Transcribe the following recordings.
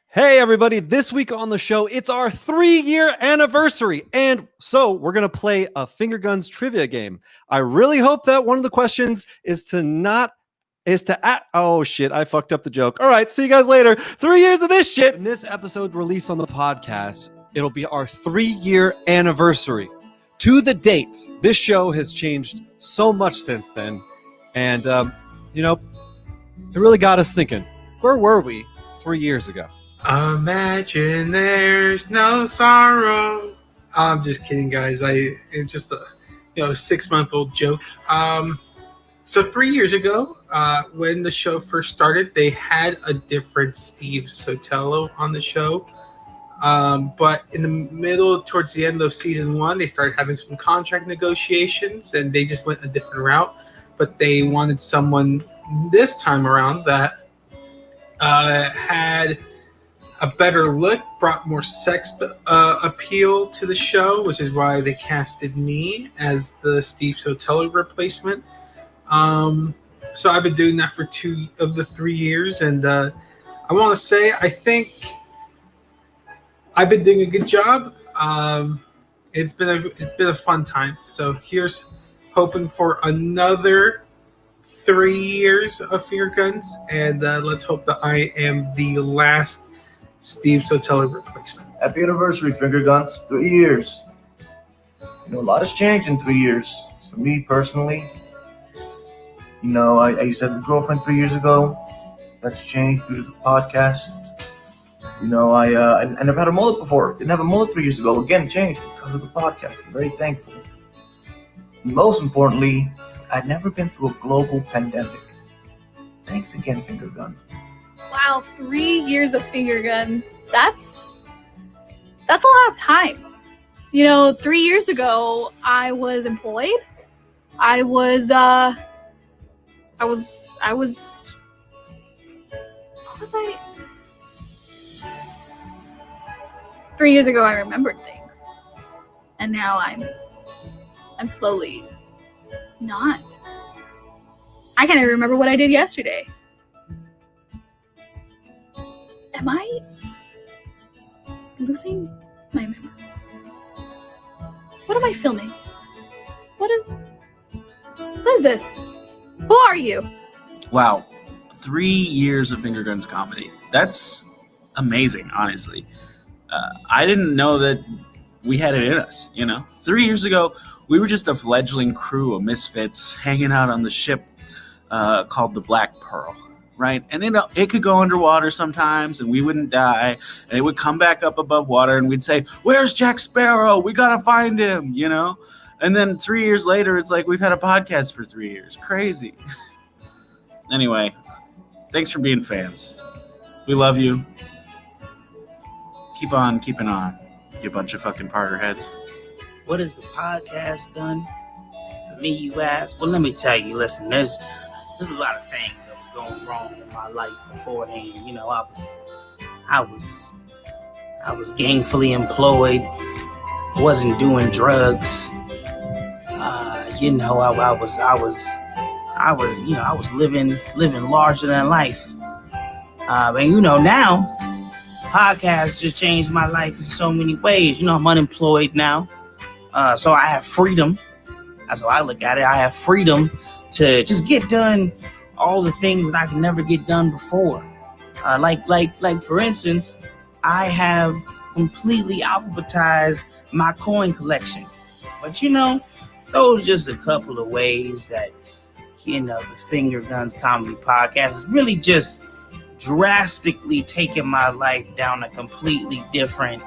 Hey everybody, this week on the show, it's our 3-year anniversary. And so we're going to play a Finger Guns trivia game. I really hope that one of the questions oh shit, I fucked up the joke. All right, see you guys later. 3 years of this shit. In this episode released on the podcast, it'll be our 3-year anniversary. To the date, this show has changed so much since then. And, it really got us thinking, where were we 3 years ago? Imagine there's no sorrow. I'm just kidding, guys. It's just a 6-month-old joke. So 3 years ago, when the show first started, they had a different Steve Sotelo on the show. But in the middle, towards the end of season 1, they started having some contract negotiations, and they just went a different route. But they wanted someone this time around that had a better look, brought more sex appeal to the show, which is why they casted me as the Steve Sotelo replacement. So I've been doing that for 2 of the 3 years, and I want to say I think I've been doing a good job. It's been a fun time. So here's hoping for another 3 years of Finger Guns, and let's hope that I am the last Steve Sotelo replacement. Happy anniversary, Finger Guns. 3 years. A lot has changed in 3 years. For me personally, I used to have a girlfriend 3 years ago. That's changed through the podcast. I never had a mullet before. Didn't have a mullet 3 years ago. Again, changed because of the podcast. I'm very thankful. Most importantly, I'd never been through a global pandemic. Thanks again, Finger Guns. Wow, 3 years of Finger Guns. That's a lot of time. 3 years ago, I was employed. I was what was I? 3 years ago, I remembered things. And now I'm slowly not. I can't even remember what I did yesterday. Am I losing my memory? What am I filming? What is this? Who are you? Wow. 3 years of Finger Guns comedy. That's amazing, honestly. I didn't know that we had it in us, 3 years ago, we were just a fledgling crew of misfits hanging out on the ship called the Black Pearl. Right, and it could go underwater sometimes, and we wouldn't die, and it would come back up above water, and we'd say, "Where's Jack Sparrow? We gotta find him," And then 3 years later, it's like we've had a podcast for 3 years. Crazy. Anyway, thanks for being fans. We love you. Keep on keeping on, you bunch of fucking parter heads. What has the podcast done for me, you ask? Well, let me tell you. Listen, there's a lot of things going wrong in my life beforehand. I was gainfully employed, wasn't doing drugs. I was living larger than life. And now podcasts just changed my life in so many ways. I'm unemployed now, so I have freedom. That's how I look at it. I have freedom to just get done all the things that I could never get done before. Like for instance, I have completely alphabetized my coin collection. But those are just a couple of ways that, the Finger Guns Comedy Podcast is really just drastically taking my life down a completely different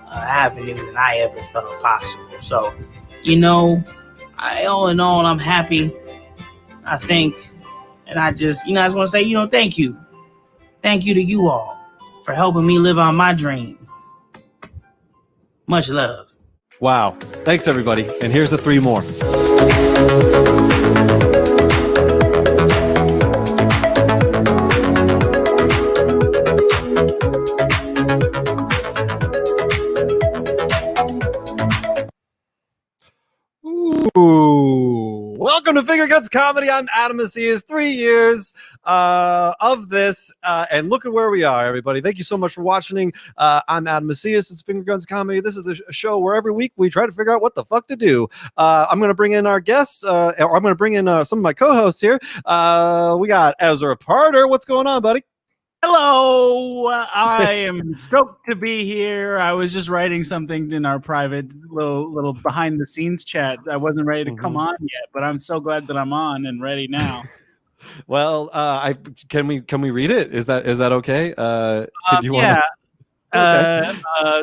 avenue than I ever thought possible. So, all in all, I'm happy. I think. And I just want to say, thank you. Thank you to you all for helping me live out my dream. Much love. Wow. Thanks, everybody. And here's the 3 more. Ooh. Welcome to Finger Guns Comedy. I'm Adam Macias. 3 years of this, and look at where we are, everybody. Thank you so much for watching. I'm Adam Macias. It's Finger Guns Comedy. This is a show where every week we try to figure out what the fuck to do. I'm going to bring in our guests, or I'm going to bring in some of my co-hosts here. We got Ezra Parter. What's going on, buddy? Hello, I am stoked to be here. I was just writing something in our private little behind the scenes chat. I wasn't ready to come on yet, but I'm so glad that I'm on and ready now. Well, can we read it? Is that okay?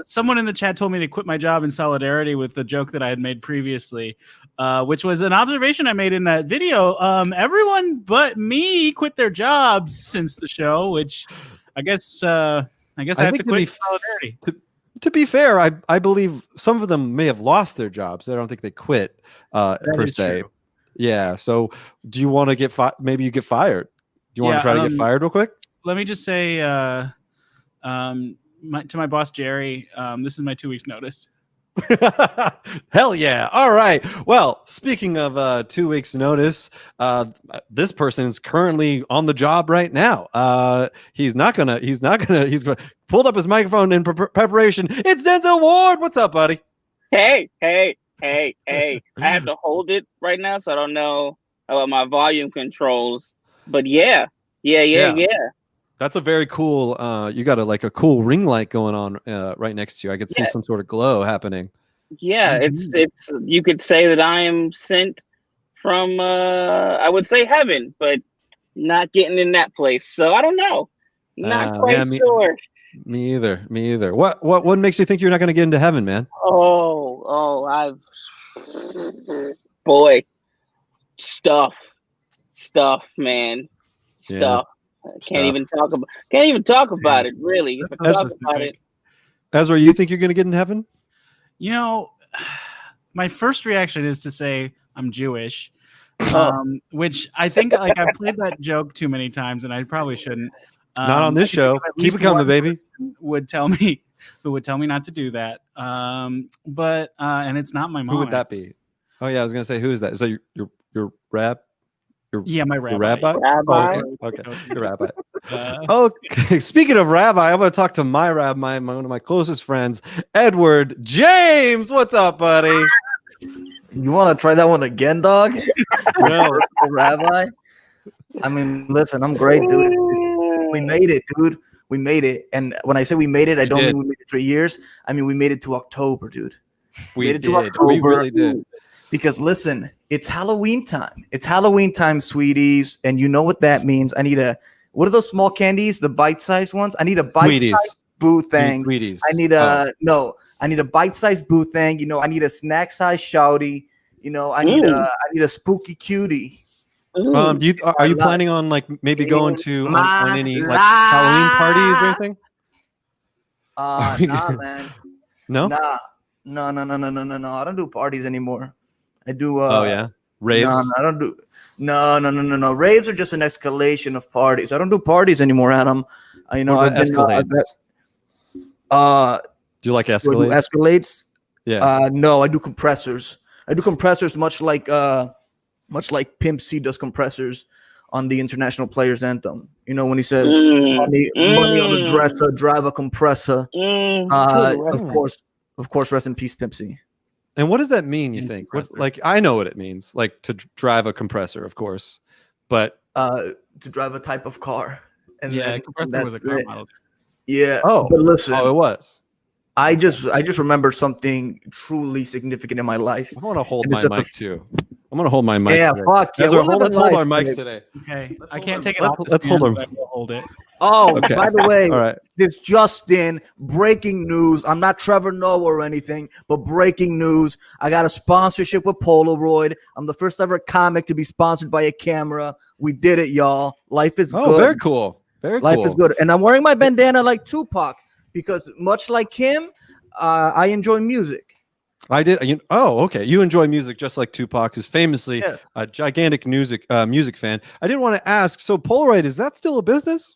Someone in the chat told me to quit my job in solidarity with the joke that I had made previously, which was an observation I made in that video. Everyone but me quit their jobs since the show, which I guess I have to quit solidarity. To be fair, I believe some of them may have lost their jobs. I don't think they quit per se. True. Yeah. So, do you want to get maybe you get fired? Do you want to try to get fired real quick? Let me just say, to my boss Jerry, this is my 2 weeks notice. Hell yeah. All right. Well, speaking of 2 weeks notice, this person is currently on the job right now. He's pulled up his microphone in preparation. It's Denzel Ward. What's up, buddy? Hey. I have to hold it right now, so I don't know about my volume controls. But yeah. That's a very cool. You got a cool ring light going on right next to you. I could see some sort of glow happening. Yeah, it's you could say that I am sent from I would say heaven, but not getting in that place. So I don't know. Not quite sure. Me either. What makes you think you're not going to get into heaven, man? Stuff, man. Stuff. Can't even talk about it, really. If I talk about it. Ezra, you think you're going to get in heaven? You know, my first reaction is to say I'm Jewish, which I think I've played that joke too many times, and I probably shouldn't. Not on this show. Keep it coming, baby. Would tell me not to do that. But and it's not my mom. Who would that be? Oh yeah, I was gonna say, who is that? Is that your rab? My rabbi. Your rabbi? Rabbi. Oh, okay. Your rabbi. Okay. Speaking of rabbi, I'm going to talk to my rabbi, one of my closest friends, Edward James. What's up, buddy? You want to try that one again, dog? No. Rabbi? I mean, listen, I'm great, dude. We made it, dude. We made it. And when I say we made it, I don't mean we made it 3 years. I mean, we made it to October, dude. We made it to October. We really did. Because listen, it's Halloween time. It's Halloween time, sweeties. And you know what that means. I need what are those small candies? The bite-sized ones? I need a bite-sized boo thing. Sweeties. I need I need a bite-sized boo thing. You know, I need a snack-sized shouty. You know, I need a spooky cutie. Are you planning on maybe going to on any Halloween parties or anything? Nah, man. No? No. I don't do parties anymore. I do. Raves. No, I don't do. No. Raves are just an escalation of parties. I don't do parties anymore, Adam. Escalades. Do you like Escalades? Escalades? Yeah. No, I do compressors. I do compressors much like Pimp C does compressors on the International Players Anthem. You know when he says money on the dresser, drive a compressor. Of course, rest in peace, Pimp C. And what does that mean, you think? I know what it means, to drive a compressor, of course, but to drive a type of car. And compressor was a car model. Yeah. Oh, but listen. Oh, it was. I just remember something truly significant in my life. I want to hold my mic too. I'm gonna hold my mic. Yeah, today. fuck yeah. Let's hold our mics today. Okay, I can't take it off. Let's hold them. I will hold it. Oh, okay. By the way, all right. This Justin breaking news. I'm not Trevor Noah or anything, but breaking news. I got a sponsorship with Polaroid. I'm the first ever comic to be sponsored by a camera. We did it, y'all. Life is good. Oh, very cool. Life is good. And I'm wearing my bandana like Tupac because much like him, I enjoy music. I did. Okay. You enjoy music just like Tupac is famously a gigantic music fan. I did want to ask. So Polaroid, is that still a business?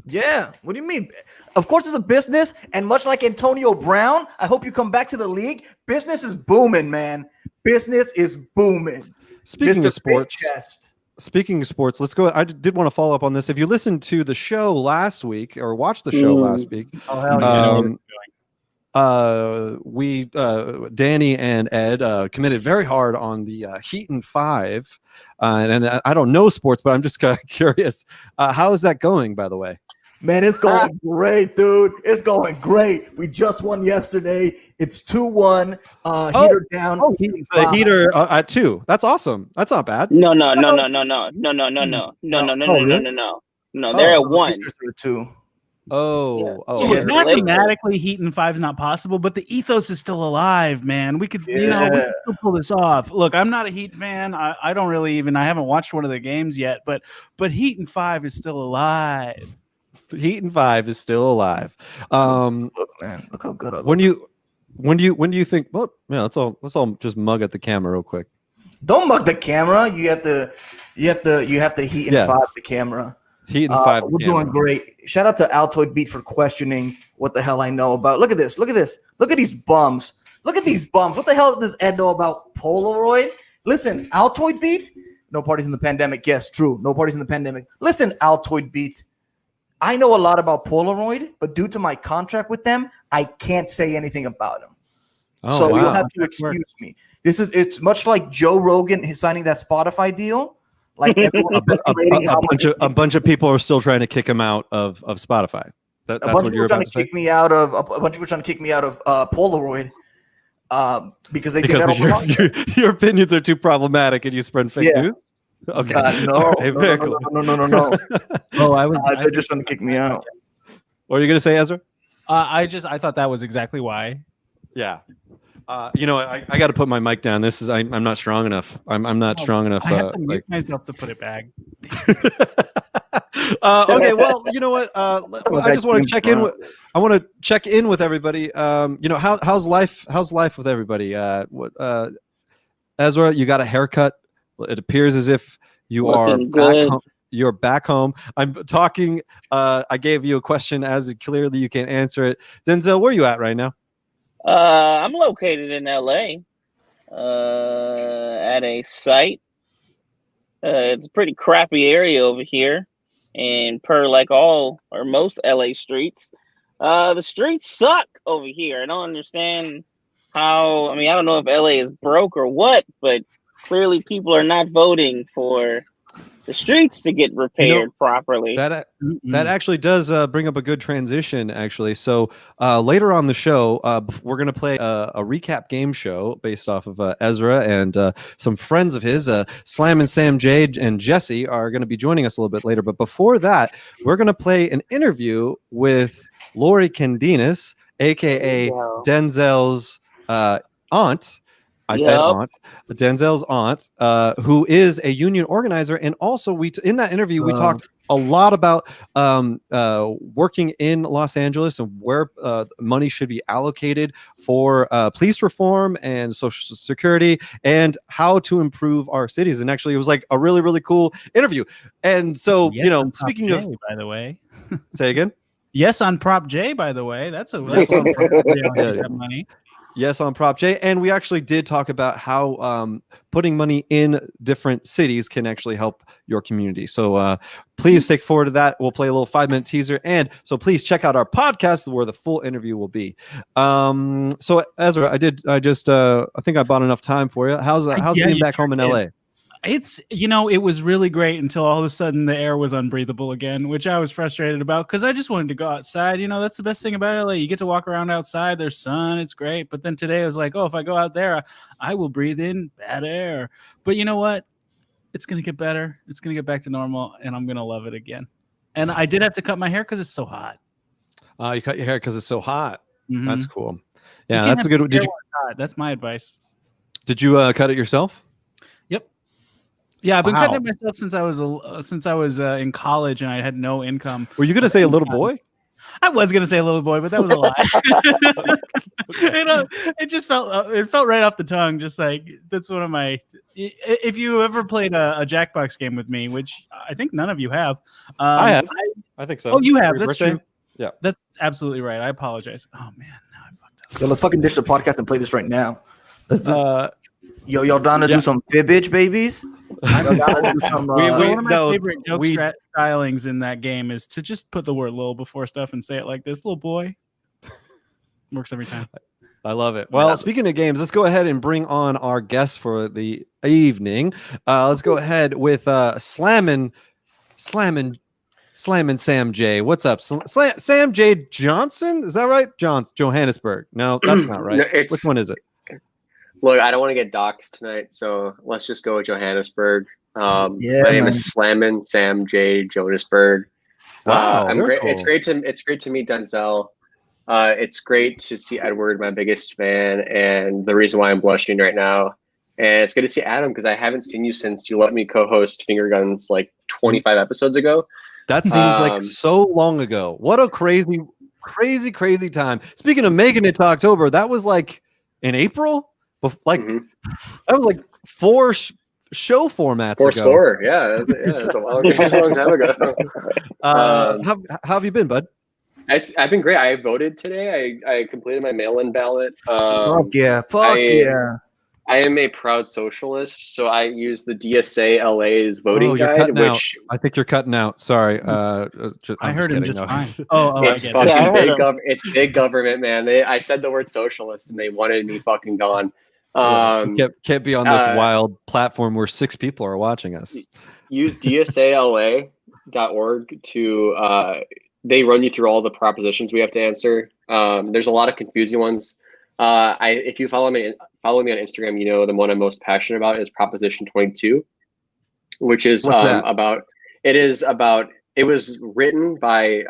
Yeah. What do you mean? Of course, it's a business. And much like Antonio Brown, I hope you come back to the league. Business is booming, man. Business is booming. Speaking Mr. of sports, Big Chest. Speaking of sports, let's go. I did want to follow up on this. If you listened to the show last week or watched the show last week, Oh hell yeah! we Danny and Ed committed very hard on the Heaton 5, and I don't know sports, but I'm just kind of curious. How is that going, by the way? Man, it's going great, dude. It's going great. We just won yesterday. It's 2-1. Heater down. Heating The 5. Heater at 2. That's awesome. That's not bad. No. They're at The 1. Heaters are 2. Oh, So Yeah, mathematically, Heaton 5 is not possible, but the ethos is still alive, man. We could, we could still pull this off. Look, I'm not a Heat fan. I don't really even. I haven't watched one of the games yet, but Heaton 5 is still alive. Heaton 5 is still alive. Look, man, look how good I look. When do you think? Well, yeah, let's all just mug at the camera real quick. Don't mug the camera. You have to Heaton 5 the camera. Heaton 5. We're doing great. Shout out to Altoid Beat for questioning what the hell I know about. Look at this. Look at this. Look at these bums. Look at these bums. What the hell does Ed know about Polaroid? Listen, Altoid Beat. No parties in the pandemic. Yes, true. No parties in the pandemic. Listen, Altoid Beat. I know a lot about Polaroid, but due to my contract with them, I can't say anything about them. So you'll have to excuse me. It's much like Joe Rogan signing that Spotify deal. Like a bunch of people are still trying to kick him out of Spotify. That's what you're about to say? A bunch of people trying to kick me out of Polaroid because your opinions are too problematic and you spread fake news. Okay. No. They're just trying to kick me out. What are you gonna say, Ezra? I thought that was exactly why. Yeah. I got to put my mic down. I'm not strong enough. I'm not strong enough. I have to mute myself to put it back. Okay. Well, you know what? I just want to check in. I want to check in with everybody. How's life? How's life with everybody? Ezra, you got a haircut. It appears as if you are back home. You're back home. I'm talking. I gave you a question as clearly you can't answer it. Denzel, where are you at right now? I'm located in LA at a site. It's a pretty crappy area over here. And per like all or most LA streets, the streets suck over here. I don't understand how. I mean, I don't know if LA is broke or what, but clearly people are not voting for the streets to get repaired properly. That actually does bring up a good transition, actually. So later on the show, we're going to play a recap game show based off of Ezra and some friends of his. Sam and Jessie are going to be joining us a little bit later. But before that, we're going to play an interview with Lori Condinus, a.k.a. Denzel's aunt. I said aunt, Denzel's aunt, who is a union organizer. And also in that interview, we talked a lot about working in Los Angeles and where money should be allocated for police reform and social security and how to improve our cities. And actually, it was like a really, really cool interview. And so, speaking of, by the way, say again. Yes, on Prop J, by the way, that's on money. Yes, on Prop J. And we actually did talk about how putting money in different cities can actually help your community. So please take forward to that. We'll play a little 5-minute teaser. And so please check out our podcast where the full interview will be. So Ezra, I think I bought enough time for you. How's being back home in LA? It's, it was really great until all of a sudden the air was unbreathable again, which I was frustrated about because I just wanted to go outside. That's the best thing about LA. You get to walk around outside. There's sun. It's great. But then today I was like, if I go out there, I will breathe in bad air. But you know what? It's going to get better. It's going to get back to normal, and I'm going to love it again. And I did have to cut my hair because it's so hot. You cut your hair because it's so hot. Mm-hmm. That's cool. Yeah, that's a good one. That's my advice. Did you cut it yourself? Yeah, I've been cutting it myself since I was in college and I had no income. Were you going to say a little boy? I was going to say a little boy, but that was a lie. It just felt right off the tongue. Just like that's one of my. If you ever played a Jackbox game with me, which I think none of you have, I have. I think so. Oh, you have. That's true. Yeah, that's absolutely right. I apologize. Oh man, now I fucked up. Yo, let's fucking ditch the podcast and play this right now. Let's do Y'all down to do some fibbage, babies? Y'all down to do some, One of my favorite joke stylings in that game is to just put the word "lil" before stuff and say it like this, "little boy." Works every time. I love it. Well, speaking of games, let's go ahead and bring on our guests for the evening. Let's go ahead with Slammin' Sam J. What's up? Sam J. Johnson? Is that right? Johannesburg. No, that's not right. No, which one is it? Look, I don't want to get doxxed tonight, so let's just go with Johannesburg. Yeah, my name is Slammin' Sam J. Johannesburg. Wow, I'm great. cool. It's great to meet Denzel. It's great to see Edward, my biggest fan, and the reason why I'm blushing right now. And it's good to see Adam because I haven't seen you since you let me co-host Finger Guns like 25 episodes ago. That seems like so long ago. What a crazy time. Speaking of making it to October, that was like in April. Like that was like 4 show formats ago. Score, yeah, it's a long time ago. How have you been, bud? I've been great. I voted today. I completed my mail-in ballot. Fuck yeah. I am a proud socialist, so I use the DSA LA's voting guide, which I think you're cutting out. Sorry. I heard him just fine. It's fucking big government. It's big government, man. I said the word socialist, and they wanted me fucking gone. Can't be on this wild platform where 6 people are watching us. Use dsala.org to. They run you through all the propositions we have to answer. There's a lot of confusing ones. If you follow me on Instagram, you know the one I'm most passionate about is Proposition 22, which is about. It was written by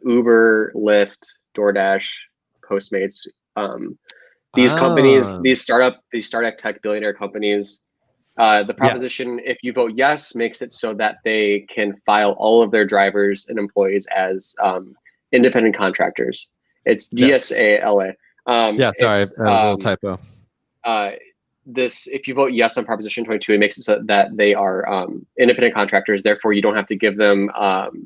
Uber, Lyft, DoorDash, Postmates. These companies, these startup tech billionaire companies. The proposition, if you vote yes, makes it so that they can file all of their drivers and employees as independent contractors. It's DSALA. Sorry, that was a little typo. If you vote yes on Proposition 22, it makes it so that they are independent contractors. Therefore, you don't have to give them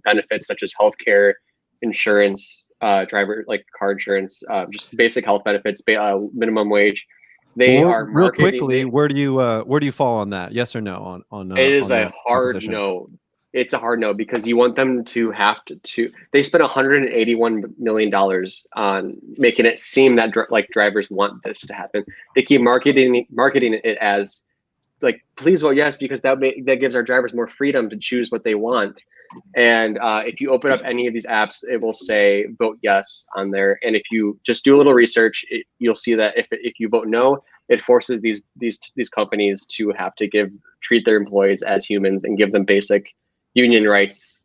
benefits such as healthcare, insurance, driver like car insurance, just basic health benefits, minimum wage. They are real quickly. Where do you fall on that? Yes or no? On it is a hard no. It's a hard no because you want them to have to. They spent $181 million on making it seem that drivers want this to happen. They keep marketing it as like, please vote yes because that gives our drivers more freedom to choose what they want. And if you open up any of these apps, it will say vote yes on there. And if you just do a little research, you'll see that if you vote no, it forces these companies to have to treat their employees as humans and give them basic union rights.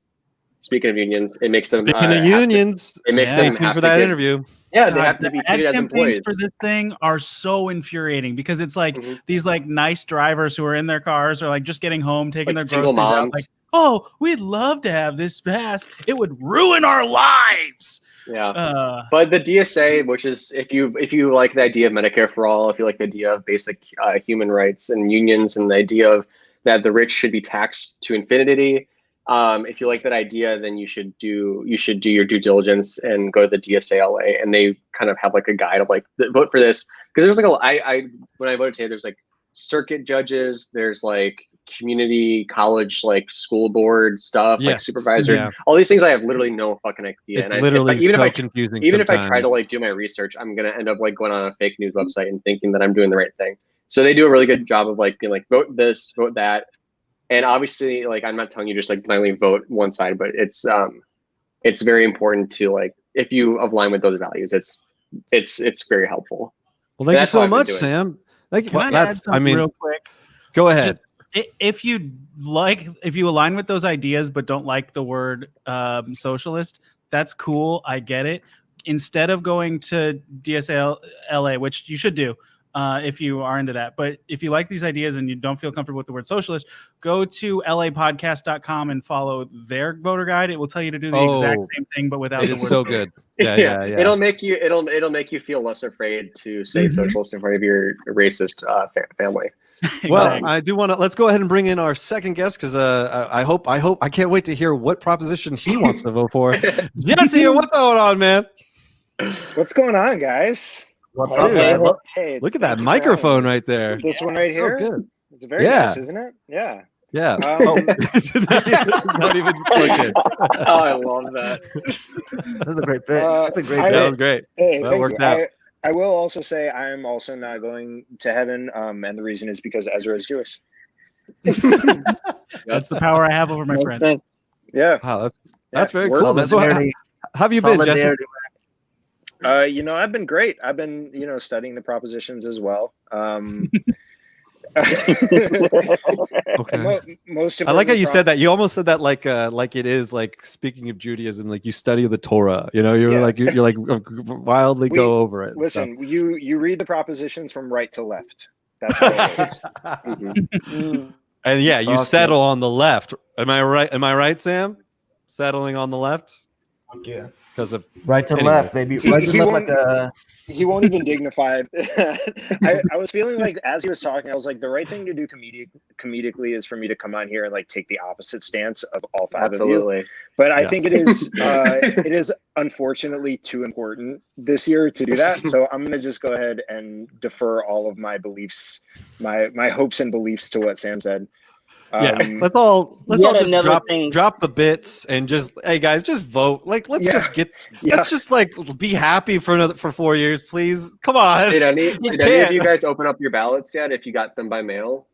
Speaking of unions, it makes them unions. It makes them have for that interview. Yeah, they have to be treated as employees. For this thing are so infuriating because it's like these like nice drivers who are in their cars or like just getting home, taking their groceries out, like, oh, we'd love to have this pass. It would ruin our lives. Yeah. But the DSA, which is if you like the idea of Medicare for all, if you like the idea of basic human rights and unions and the idea of that the rich should be taxed to infinity, if you like that idea, then you should do your due diligence and go to the DSALA, and they kind of have like a guide of like vote for this because there's like when I voted today, there's like circuit judges, there's like community college like school board stuff, like supervisor, all these things I have literally no fucking idea. It's literally confusing. Even if I try to like do my research, I'm gonna end up like going on a fake news website and thinking that I'm doing the right thing. So they do a really good job of like being like vote this, vote that. And obviously, like I'm not telling you just like blindly vote one side, but it's very important to like if you align with those values, it's very helpful. Well, thank you so much, Sam. Can I add something real quick? Go ahead. If you align with those ideas but don't like the word socialist, that's cool. I get it. Instead of going to DSLA, which you should do, if you are into that. But if you like these ideas and you don't feel comfortable with the word socialist, go to lapodcast.com and follow their voter guide. It will tell you to do the exact same thing, but without the word. It's so good. Yeah. It'll make you feel less afraid to say socialist in front of your racist family. Well, I do want to. Let's go ahead and bring in our second guest because I can't wait to hear what proposition he wants to vote for. Jesse, what's going on, man? What's going on, guys? What's Hey, up, Okay. man? hey, Look at thank that you for having microphone me. right there. This one right So here. good. It's very Yeah. nice, isn't it? Yeah. Yeah. Um, Not even clicking. Oh, I love that. That's a great bit. That's a great That was bit. great. Hey, That thank worked you. out. I will also say I am also not going to heaven, and the reason is because Ezra is Jewish. That's the power I have over my Makes friend. sense. Yeah. Wow, that's very We're- cool, man. So how Solidarity. have you been, Jesse? Solidarity, I've been great. I've been, studying the propositions as well. Okay. Most I like how importantly, you said that. You almost said that like it is like speaking of Judaism, like you study the Torah. You know, you're Yeah. like you're like wildly We- go over it. and Listen, you read the propositions from right to left. That's how it is. stuff. Mm. And yeah, you Fuck settle on the left. Am I right? Am I right, Sam? Settling on the left Yeah. because of Right to Anyways. left, baby. He- Right to he left, won't- like a. He won't even dignify it. I was feeling like as he was talking, I was like, the right thing to do comedically is for me to come on here and like take the opposite stance of all five of you. Absolutely. But I Yes. think it is unfortunately too important this year to do that. So I'm gonna just go ahead and defer all of my beliefs, my hopes and beliefs to what Sam said. yeah. Um, Let's all Yet just another thing. drop the bits and just hey guys, just vote. Like let's Yeah. just get Yeah. let's just like be happy for 4 years, please. Come on. Did any of can't. you guys open up your ballots yet? If you got them by mail,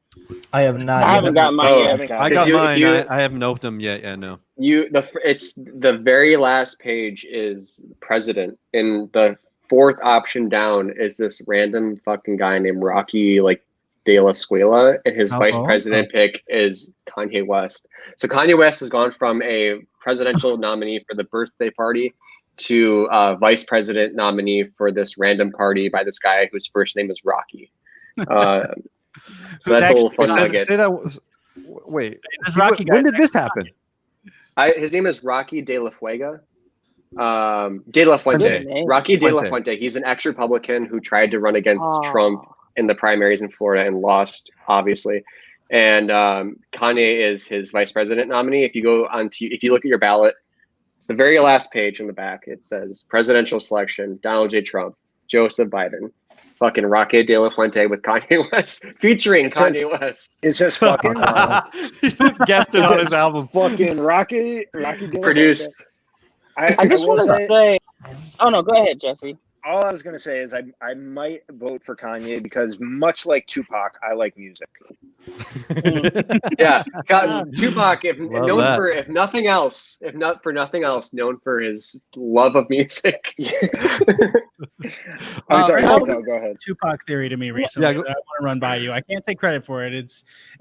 I have not. I yet. haven't got mine Oh, yet. I 'Cause got you- if mine. you- I haven't opened them yet. Yeah, no. it's the very last page is president, and the fourth option down is this random fucking guy named Rocky De La Squila, and his vice Oh. president pick is Kanye West. So Kanye West has gone from a presidential nominee for the birthday party to vice president nominee for this random party by this guy whose first name is Rocky. So that's a little fun nugget. Say that. Wait. This Rocky When guy- did this happen? His name is Rocky De La Fuega. De La Fuente. Good name. Rocky De La Fuente. Fuente. He's an ex-Republican who tried to run against Oh. Trump in the primaries in Florida and lost, obviously. And Kanye is his vice president nominee. If you look at your ballot, it's the very last page on the back. It says presidential selection: Donald J. Trump, Joseph Biden, fucking Rocky De La Fuente with Kanye West, featuring It says- Kanye West. It says fucking He just guessed it on his album. fucking Rocky De La Produced. Fuente. I just will want to say, say. Oh no, go ahead, Jesse. all I was gonna say is I might vote for Kanye because much like Tupac, I like music. Yeah, Tupac, Love known that. for if nothing else, known for his love of music. I'm sorry, no, Denzel, go ahead. Tupac theory to me recently Yeah, go- that I want to run by you. I can't take credit for it.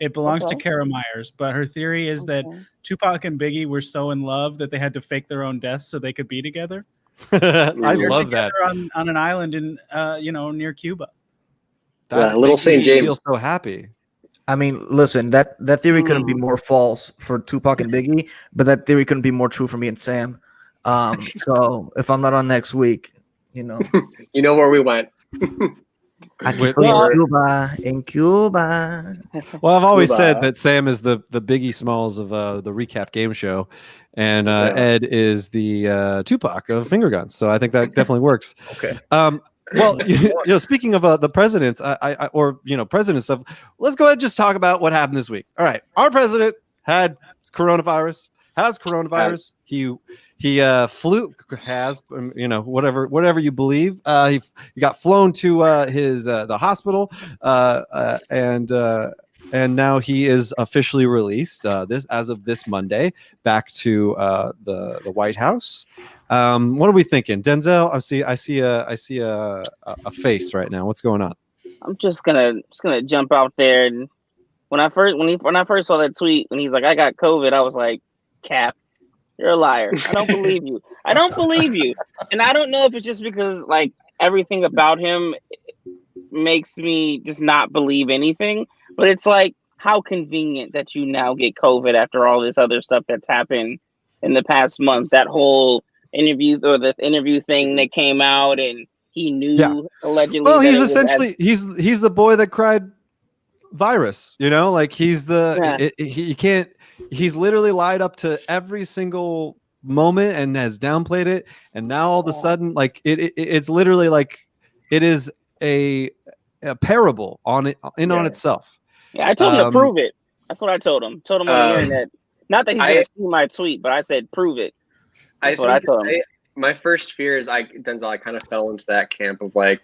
It belongs to Okay. Kara Myers, but her theory is that Okay. Tupac and Biggie were so in love that they had to fake their own deaths so they could be together. I They're love that. together on an island in near Cuba. Yeah, little makes St. me James. feel so happy. I mean, listen, that theory couldn't be more false for Tupac and Biggie, but that theory couldn't be more true for me and Sam. So if I'm not on next week, You know where we went. I can Wait, still well- in Cuba. Well, I've always said Cuba. that Sam is the Biggie Smalls of the recap game show, and Yeah. Ed is the Tupac of finger guns. So I think that definitely works. Okay. Well, speaking of the presidents, president stuff, let's go ahead and just talk about what happened this week. All right, our president has coronavirus. He flew, whatever you believe. He got flown to his the hospital, and now he is officially released as of this Monday back to the White House. What are we thinking, Denzel? I see a face right now. What's going on? I'm just gonna jump out there, and when I first saw that tweet when he's like, I got COVID, I was like, Cap, you're a liar. I don't believe you. I don't believe you. And I don't know if it's just because like everything about him makes me just not believe anything, but it's like how convenient that you now get COVID after all this other stuff that's happened in the past month. That whole interview or the interview thing that came out, and he knew Yeah. allegedly. Well, that he's it was essentially he's the boy that cried virus. Like he's the he can't. He's literally lied up to every single moment and has downplayed it. And now all of a sudden, like it's literally like It is a parable on itself. Yeah, I told him to prove it. That's what I told him. Told him on the internet. Not that he's gonna see my tweet, but I said prove it. That's what I told him. My first fear is Denzel. I kind of fell into that camp of like,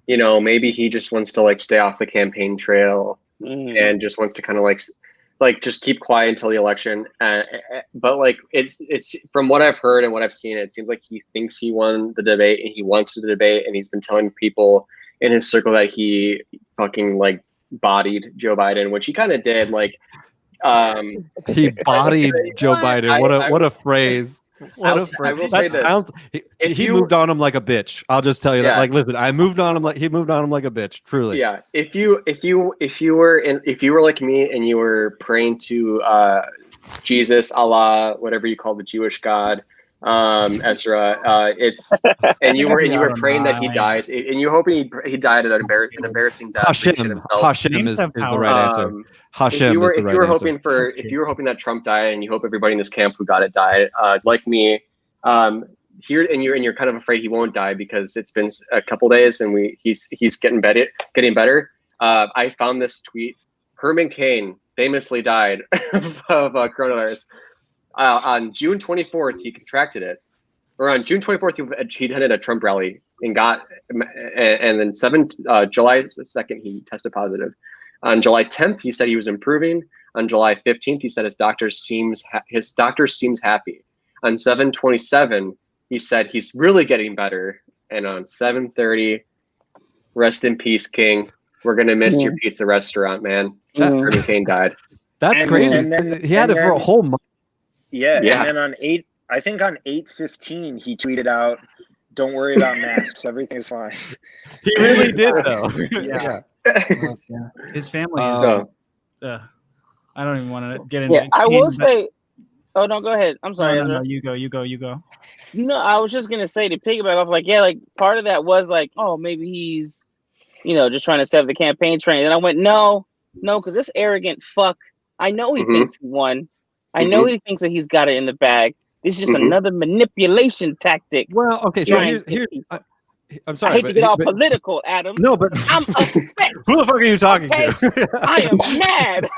you know, maybe he just wants to like stay off the campaign trail and just wants to kind of like just keep quiet until the election. But like it's from what I've heard and what I've seen, it seems like he thinks he won the debate and he wants to debate, and he's been telling people in his circle that he fucking like bodied Joe Biden, which he kind of did. Like, he bodied Joe Biden. What a phrase. What a phrase. I will say this. Sounds. He moved on him like a bitch. I'll just tell you that. Like, listen, he moved on him like a bitch. Truly. Yeah. If you were like me and you were praying to Jesus, Allah, whatever you call the Jewish God, Ezra, and you were praying that he dies, and you're hoping he died an embarrassing death. Hashem is the right answer. Hashem is the right answer. If you were hoping that Trump died, and you hope everybody in this camp who got it died, like me, here, and you're kind of afraid he won't die because it's been a couple days and he's getting better. I found this tweet. Herman Cain famously died of coronavirus. On June 24th, he contracted it. Or on June 24th, he attended a Trump rally and then July 2nd, he tested positive. On July 10th, he said he was improving. On July 15th, he said his doctor seems happy. On 7/27, he said he's really getting better. And on 7/30, rest in peace, King. We're gonna miss your pizza restaurant, man. Herman Cain died. That's crazy. He had it for a whole month. Yeah. And then on 8/15, he tweeted out, "Don't worry about masks. Everything is fine." He really did, though. Yeah. His family is. I don't even want to get into. Yeah, I will say. Oh no, go ahead. I'm sorry. No, you go. No, I was just gonna say to piggyback off, like, like part of that was like, oh, maybe he's, just trying to set up the campaign train. And I went, no, because this arrogant fuck, I know he thinks he won. I know he thinks that he's got it in the bag. This is just another manipulation tactic. Well, okay, so here's I'm sorry. I hate to get all political, Adam. No, but I'm upset. Who the fuck are you talking to? I am mad.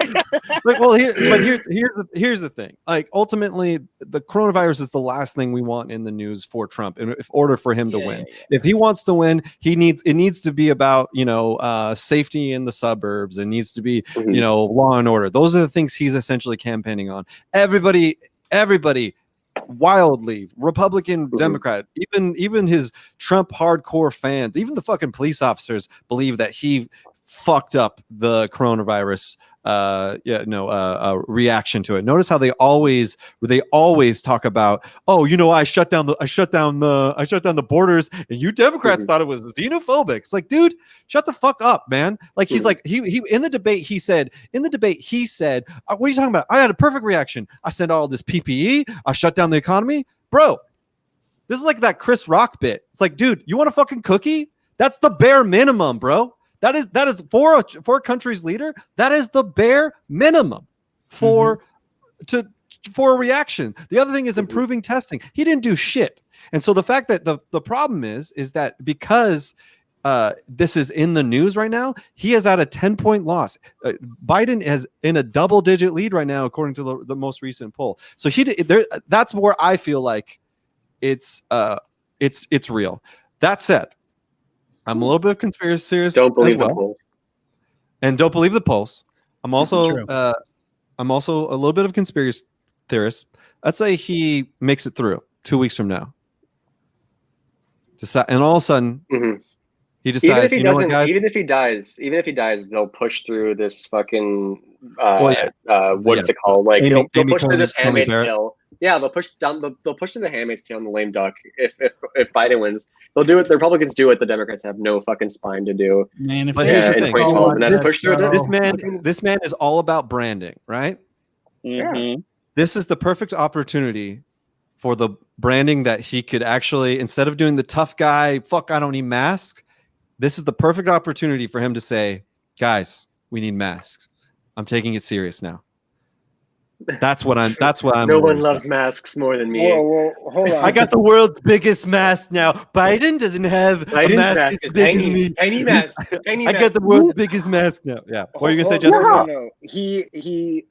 Here's the thing. Like, ultimately, the coronavirus is the last thing we want in the news for Trump in order for him to win. If he wants to win, it needs to be about safety in the suburbs. It needs to be law and order. Those are the things he's essentially campaigning on. Everybody wildly Republican, Democrat, even his Trump hardcore fans, even the fucking police officers believe that he fucked up the coronavirus reaction to it. Notice how they always talk about, I shut down the borders, and you Democrats thought it was xenophobic. It's like, dude, shut the fuck up, man. Like, he's like, he in the debate he said, what are you talking about? I had a perfect reaction. I sent all this PPE. I shut down the economy, bro. This is like that Chris Rock bit. It's like, dude, you want a fucking cookie? That's the bare minimum, bro. That is for a country's leader. That is the bare minimum for a reaction. The other thing is improving testing. He didn't do shit. And so the fact that the problem is that because this is in the news right now, he has had a 10-point loss. Biden is in a double-digit lead right now, according to the most recent poll. So that's where I feel like it's real. That said, I'm a little bit of conspiracy theorist. Don't believe the polls. And don't believe the polls. I'm also a little bit of conspiracy theorist. Let's say he makes it through 2 weeks from now. And all of a sudden, he decides, even if he dies, they'll push through this fucking what's it called? Like, they'll push through this Handmaid's Tale. Yeah, they'll push through the Handmaid's Tale and the lame duck. If Biden wins, they'll do it. The Republicans do what the Democrats have no fucking spine to do. Man, but here's the thing. 2012, and then push through it. This man is all about branding, right? Mm-hmm. This is the perfect opportunity for the branding that he could actually, instead of doing the tough guy, fuck, I don't need masks. This is the perfect opportunity for him to say, guys, we need masks. I'm taking it serious now. That's what I'm. No one worried loves about. masks more than me. Whoa, hold on. I got the world's biggest mask now. Biden doesn't have a Biden's mask. mask as is big as tiny. me. Tiny mask. Tiny I mask. got the world's biggest mask now. Yeah. What are you gonna say, Hold- Jessica? No. He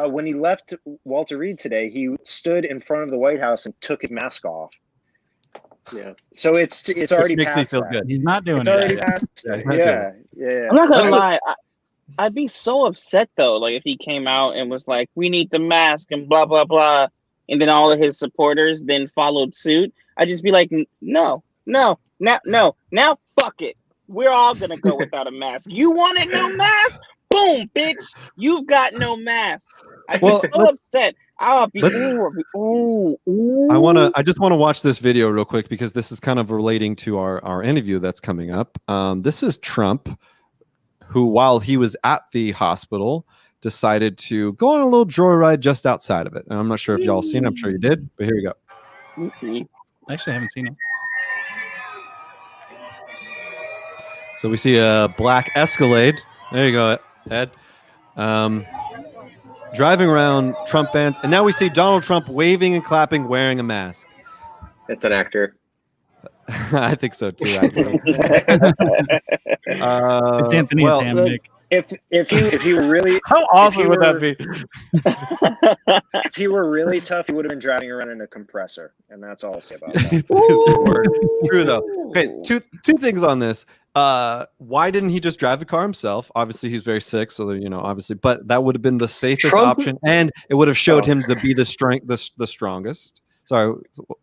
when he left Walter Reed today, he stood in front of the White House and took his mask off. Yeah. So it's already makes me past feel that. good. He's not doing It's it. already Yeah. past Yeah, he's that. not Yeah. I'm not gonna Let's- lie. I'd be so upset though, like if he came out and was like, "We need the mask" and blah blah blah, and then all of his supporters then followed suit. I'd just be like, "No, now fuck it. We're all gonna go without a mask. You wanted no mask? Boom, bitch. You've got no mask." I'd be so upset. I'll be ooh. I just want to watch this video real quick because this is kind of relating to our interview that's coming up. This is Trump, who, while he was at the hospital, decided to go on a little joyride just outside of it. And I'm not sure if y'all seen it. I'm sure you did, but here we go. Actually, I haven't seen it. So we see a black Escalade. There you go, Ed. Driving around Trump fans. And now we see Donald Trump waving and clapping, wearing a mask. It's an actor. I think so too. Actually. It's Anthony well, Tamnick. If he were really How awesome would that be? if he were really tough, he would have been driving around in a compressor, and that's all I'll say about that. True though. Okay, two things on this. Why didn't he just drive the car himself? Obviously, he's very sick, so obviously, but that would have been the safest option, and it would have showed him to be the strongest. Sorry,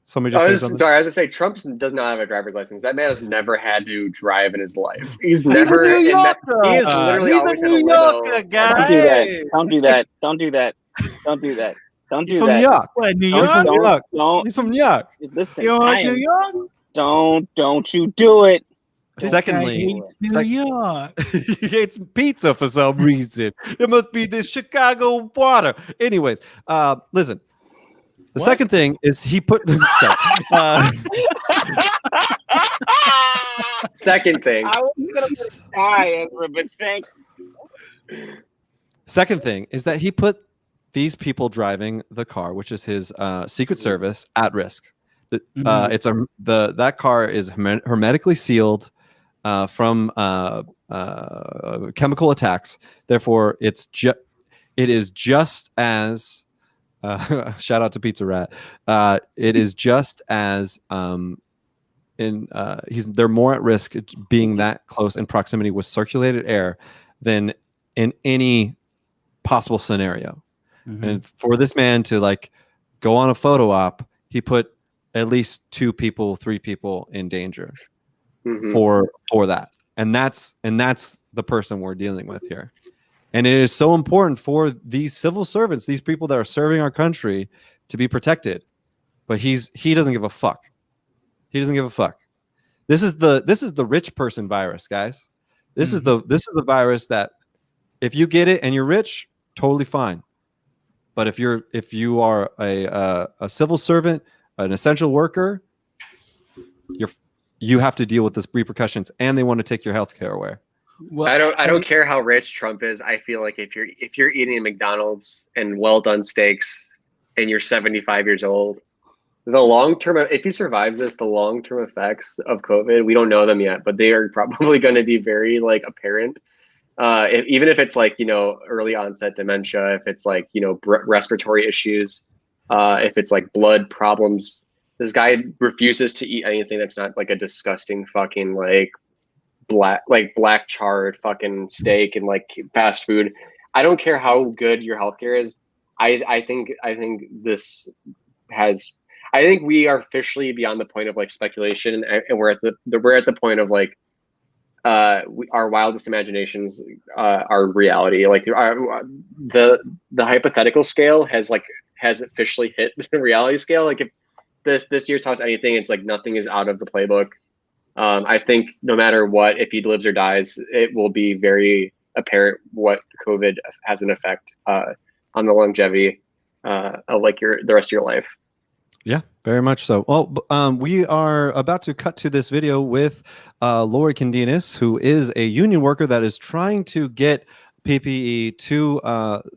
somebody just say something. Sorry, I was gonna say Trump does not have a driver's license. That man has never had to drive in his life. He's never. He's a New Yorker. He is literally He's a always had New Yorker guy. Don't do that. Don't do that. Don't do that. Don't do He's from that. New York. What, New He's from York? New York. Don't He's from New York. listen. You I like am- New York? Don't you do it. This Secondly, guy hates New York. he hates pizza for some reason. It must be this Chicago water. Anyways, listen. The second thing is he put. Second thing. I was gonna die, Ezra, but thank Second thing is that he put these people driving the car, which is his Secret Service, at risk. That car is hermetically sealed from chemical attacks. Therefore, it is just as shout out to Pizza Rat. It is just as they're more at risk being that close in proximity with circulated air than in any possible scenario. Mm-hmm. And for this man to go on a photo op, he put at least 2 people, 3 people in danger for that. And that's the person we're dealing with here. And it is so important for these civil servants, these people that are serving our country, to be protected. But he doesn't give a fuck. He doesn't give a fuck. This is the rich person virus, guys. This is the virus that if you get it and you're rich, totally fine. But if you are a civil servant, an essential worker, you have to deal with the repercussions, and they want to take your health care away. Well, I don't care how rich Trump is. I feel like if you're eating at McDonald's and well done steaks and you're 75 years old, the long term, if he survives this, the long term effects of COVID, we don't know them yet, but they are probably going to be very apparent. Even if it's early onset dementia, if it's respiratory issues, if it's blood problems. This guy refuses to eat anything that's not a disgusting fucking black charred fucking steak and fast food. I don't care how good your healthcare is. I think we are officially beyond the point of speculation, and we're at the point of our wildest imaginations are reality. The hypothetical scale has officially hit the reality scale. If this year's taught us anything, it's nothing is out of the playbook. I think no matter what, if he lives or dies, it will be very apparent what COVID has an effect on the longevity of the rest of your life. Yeah, very much so. Well, we are about to cut to this video with Lori Condinus, who is a union worker that is trying to get PPE to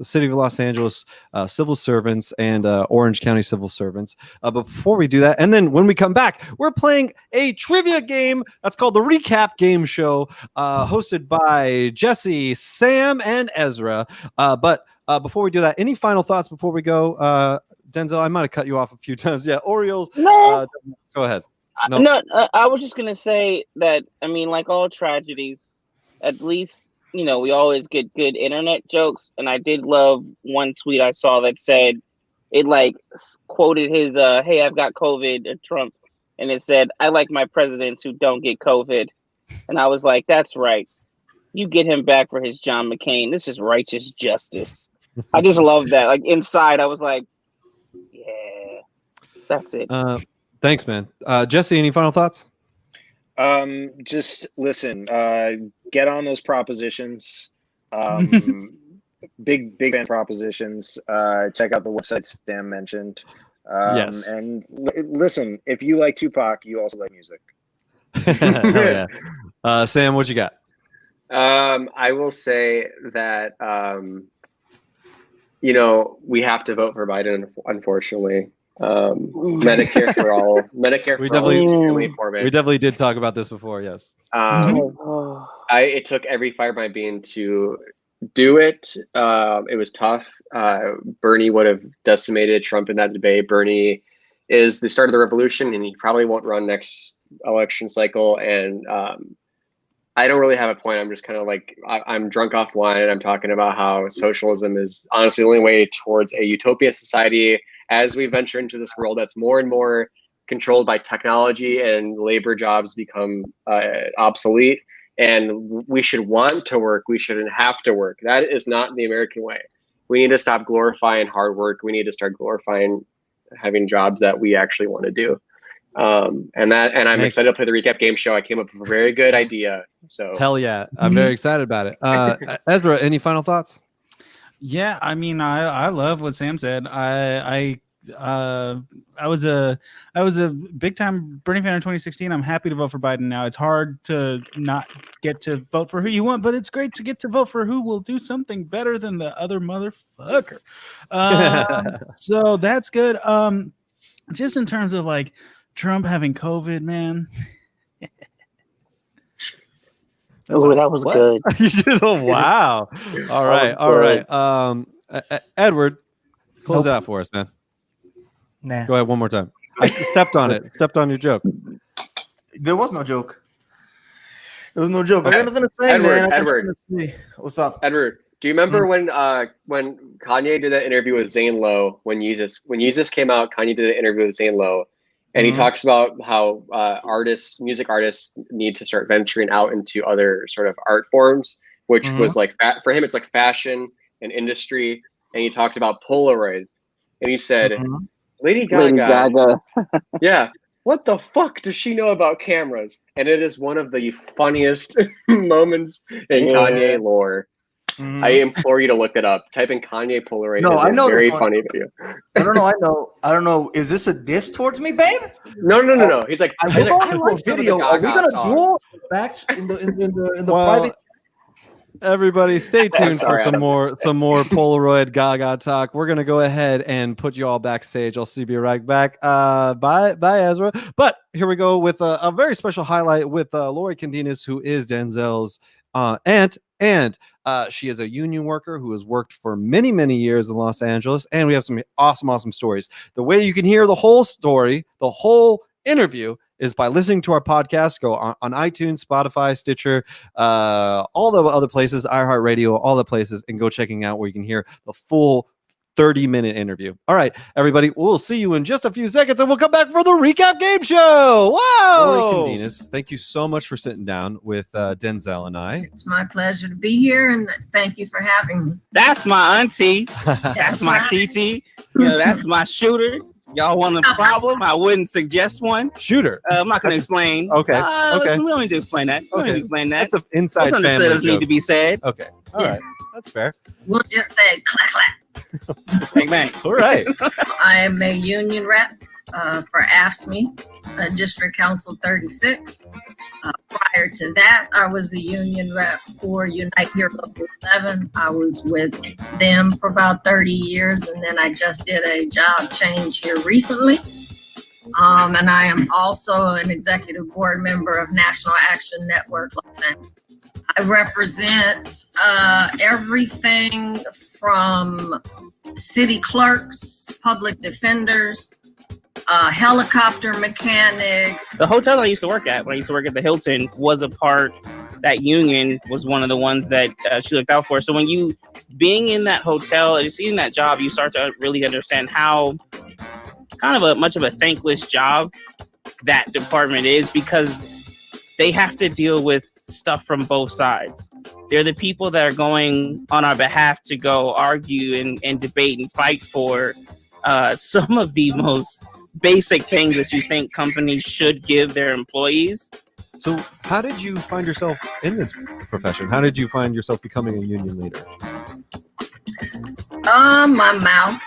City of Los Angeles civil servants and Orange County civil servants. But before we do that, and then when we come back, we're playing a trivia game that's called the Recap Game Show, hosted by Jessie, Sam, and Ezra. But before we do that, any final thoughts before we go? Denzel, I might have cut you off a few times. Yeah, Orioles. No. Go ahead. No, I was just gonna say that. I mean, like all tragedies, at least we always get good internet jokes. And I did love one tweet I saw that said it like quoted his "Hey, I've got COVID" Trump, and it said, "I like my presidents who don't get COVID," and I was like, "That's right. You get him back for his John McCain. This is righteous justice." I just love that. Like inside, I was like, "Yeah, that's it." Thanks, man. Jesse, any final thoughts? Just listen, get on those propositions. Big fan propositions. Check out the website Sam mentioned. Yes. And listen, if you like Tupac, you also like music. Hell yeah. Sam, what you got? I will say that, we have to vote for Biden, unfortunately. Medicare for all. Medicare for all is extremely important. We definitely did talk about this before. Yes. It took every fiber of my being to do it. It was tough. Bernie would have decimated Trump in that debate. Bernie is the start of the revolution, and he probably won't run next election cycle. And I don't really have a point. I'm just kind of like, I'm drunk off wine, and I'm talking about how socialism is honestly the only way towards a utopia society as we venture into this world that's more and more controlled by technology and labor jobs become obsolete. And we should want to work. We shouldn't have to work. That is not the American way. We need to stop glorifying hard work. We need to start glorifying having jobs that we actually want to do. And I'm excited to play the recap game show. I came up with a very good idea. So hell yeah, I'm very excited about it. Ezra, any final thoughts? Yeah, I mean, I love what Sam said. I was a big time Bernie fan in 2016. I'm happy to vote for Biden now. It's hard to not get to vote for who you want, but it's great to get to vote for who will do something better than the other motherfucker. So that's good. Just in terms of like Trump having COVID, man. Oh, that was good. Wow. All right. Edward, close it out for us, man. Nah. Go ahead one more time. I stepped on it. Stepped on your joke. There was no joke. There was no joke. Okay. I got nothing to say, man. Edward. What's up? Edward, do you remember when Kanye did that interview with Zane Lowe when Yeezus came out? Kanye did an interview with Zane Lowe, and he talks about how music artists need to start venturing out into other sort of art forms, which was like for him, it's like fashion and industry. And he talked about Polaroid, and he said, Lady Gaga. Yeah. What the fuck does she know about cameras? And it is one of the funniest moments in Kanye lore. I implore you to look it up. Type in Kanye Polaroid. No, I know. Very funny video. I don't know. Is this a diss towards me, babe? No. He's like, I like video. Are we gonna duel backs in the private? Everybody, stay tuned for some more Polaroid Gaga talk. We're gonna go ahead and put you all backstage. I'll see you right back. Bye, Ezra. But here we go with a very special highlight with Lori Condinus, who is Denzel's aunt, and she is a union worker who has worked for many years in Los Angeles. And we have some awesome stories. The way you can hear the whole story, the whole interview, is by listening to our podcast. Go on iTunes, Spotify, Stitcher, all the other places, iHeartRadio, all the places, and go checking out where you can hear the full 30-minute interview. All right, everybody, we'll see you in just a few seconds, and we'll come back for the recap game show. Wow! Lori Condinus, thank you so much for sitting down with Denzel and I. It's my pleasure to be here, and thank you for having me. That's my auntie. That's my TT. That's my shooter. Y'all want a problem? I wouldn't suggest one. Shooter. I'm not going to explain. Okay. We don't need to explain that. That's an inside family joke. Doesn't need to be said. Okay. All right. That's fair. We'll just say clack clack. Bang bang. All right. I am a union rep for AFSCME, District Council 36. Prior prior to that, I was a union rep for Unite Here Local 11. I was with them for about 30 years, and then I just did a job change here recently. And I am also an executive board member of National Action Network Los Angeles. I represent everything from city clerks, public defenders, helicopter mechanic. The hotel I used to work at, when I used to work at the Hilton, was a part, that union was one of the ones that she looked out for. So when you, being in that hotel and seeing that job, you start to really understand how kind of much of a thankless job that department is, because they have to deal with stuff from both sides. They're the people that are going on our behalf to go argue and debate and fight for some of the most basic things that you think companies should give their employees. So how did you find yourself in this profession? How did you find yourself becoming a union leader? My mouth.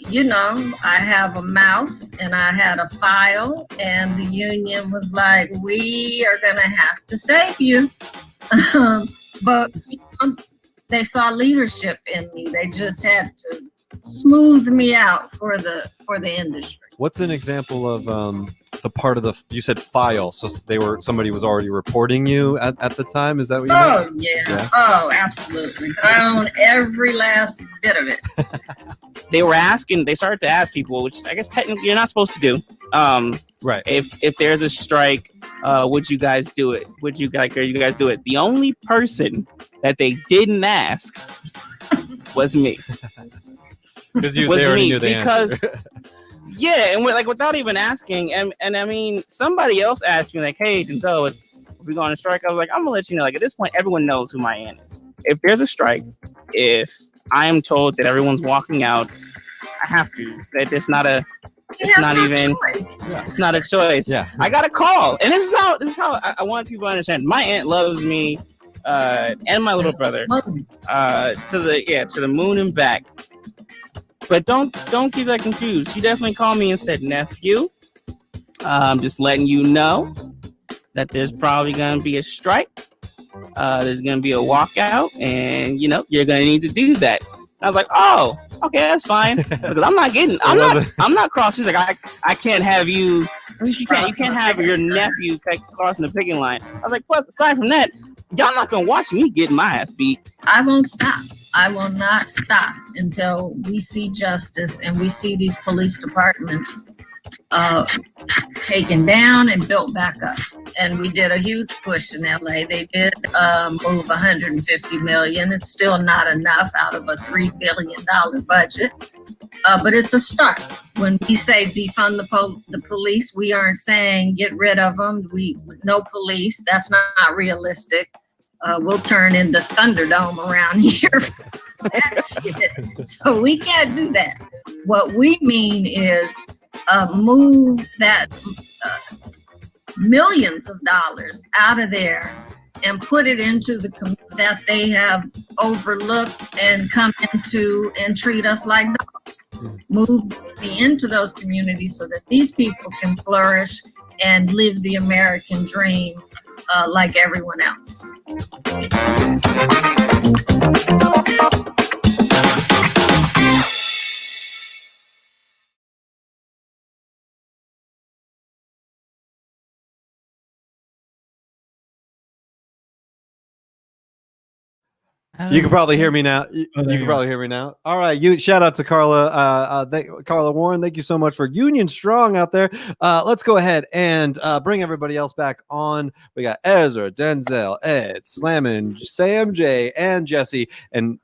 You know, I have a mouth and I had a file, and the union was like, we are going to have to save you. But they saw leadership in me. They just had to smooth me out for the industry. What's an example of the part of you said file, so somebody was already reporting you at the time? Is that what you meant? Oh, yeah. Oh, absolutely. I own every last bit of it. They started to ask people, which I guess technically you're not supposed to do. Right. If there's a strike, would you guys do it? Would you guys do it? The only person that they didn't ask was me. Because they already knew the answer. Yeah, and without even asking, and I mean, somebody else asked me like, "Hey, Denzel, if we go on a strike," I was like, "I'm gonna let you know." Like at this point, everyone knows who my aunt is. If there's a strike, if I am told that everyone's walking out, I have to. That it's not a. It's not even. It's not a choice. Yeah. I got a call, and this is how I want people to understand. My aunt loves me, and my little brother, to the moon and back. But don't get that confused. She definitely called me and said, "Nephew, I'm just letting you know that there's probably gonna be a strike. There's gonna be a walkout, and you're gonna need to do that." I was like, "Oh, okay, that's fine." Because I'm not crossing. She's like, I can't have you. You can't have your nephew crossing the picking line. I was like, plus, aside from that, y'all not gonna watch me get my ass beat. I won't stop. I will not stop until we see justice and we see these police departments taken down and built back up. And we did a huge push in LA. They did move $150 million. It's still not enough out of a $3 billion budget, but it's a start. When we say defund the police, we aren't saying get rid of them. No police. That's not realistic. We'll turn into Thunderdome around here. That shit. So we can't do that. What we mean is move that millions of dollars out of there and put it into that they have overlooked and come into and treat us like dogs. Move me into those communities so that these people can flourish and live the American dream like everyone else. You can probably hear me now. You can probably hear me now. All right. Shout out to Carla. Carla Warren. Thank you so much for Union Strong out there. Let's go ahead and bring everybody else back on. We got Ezra, Denzel, Ed, Slammin', Sam, J, and Jessie, and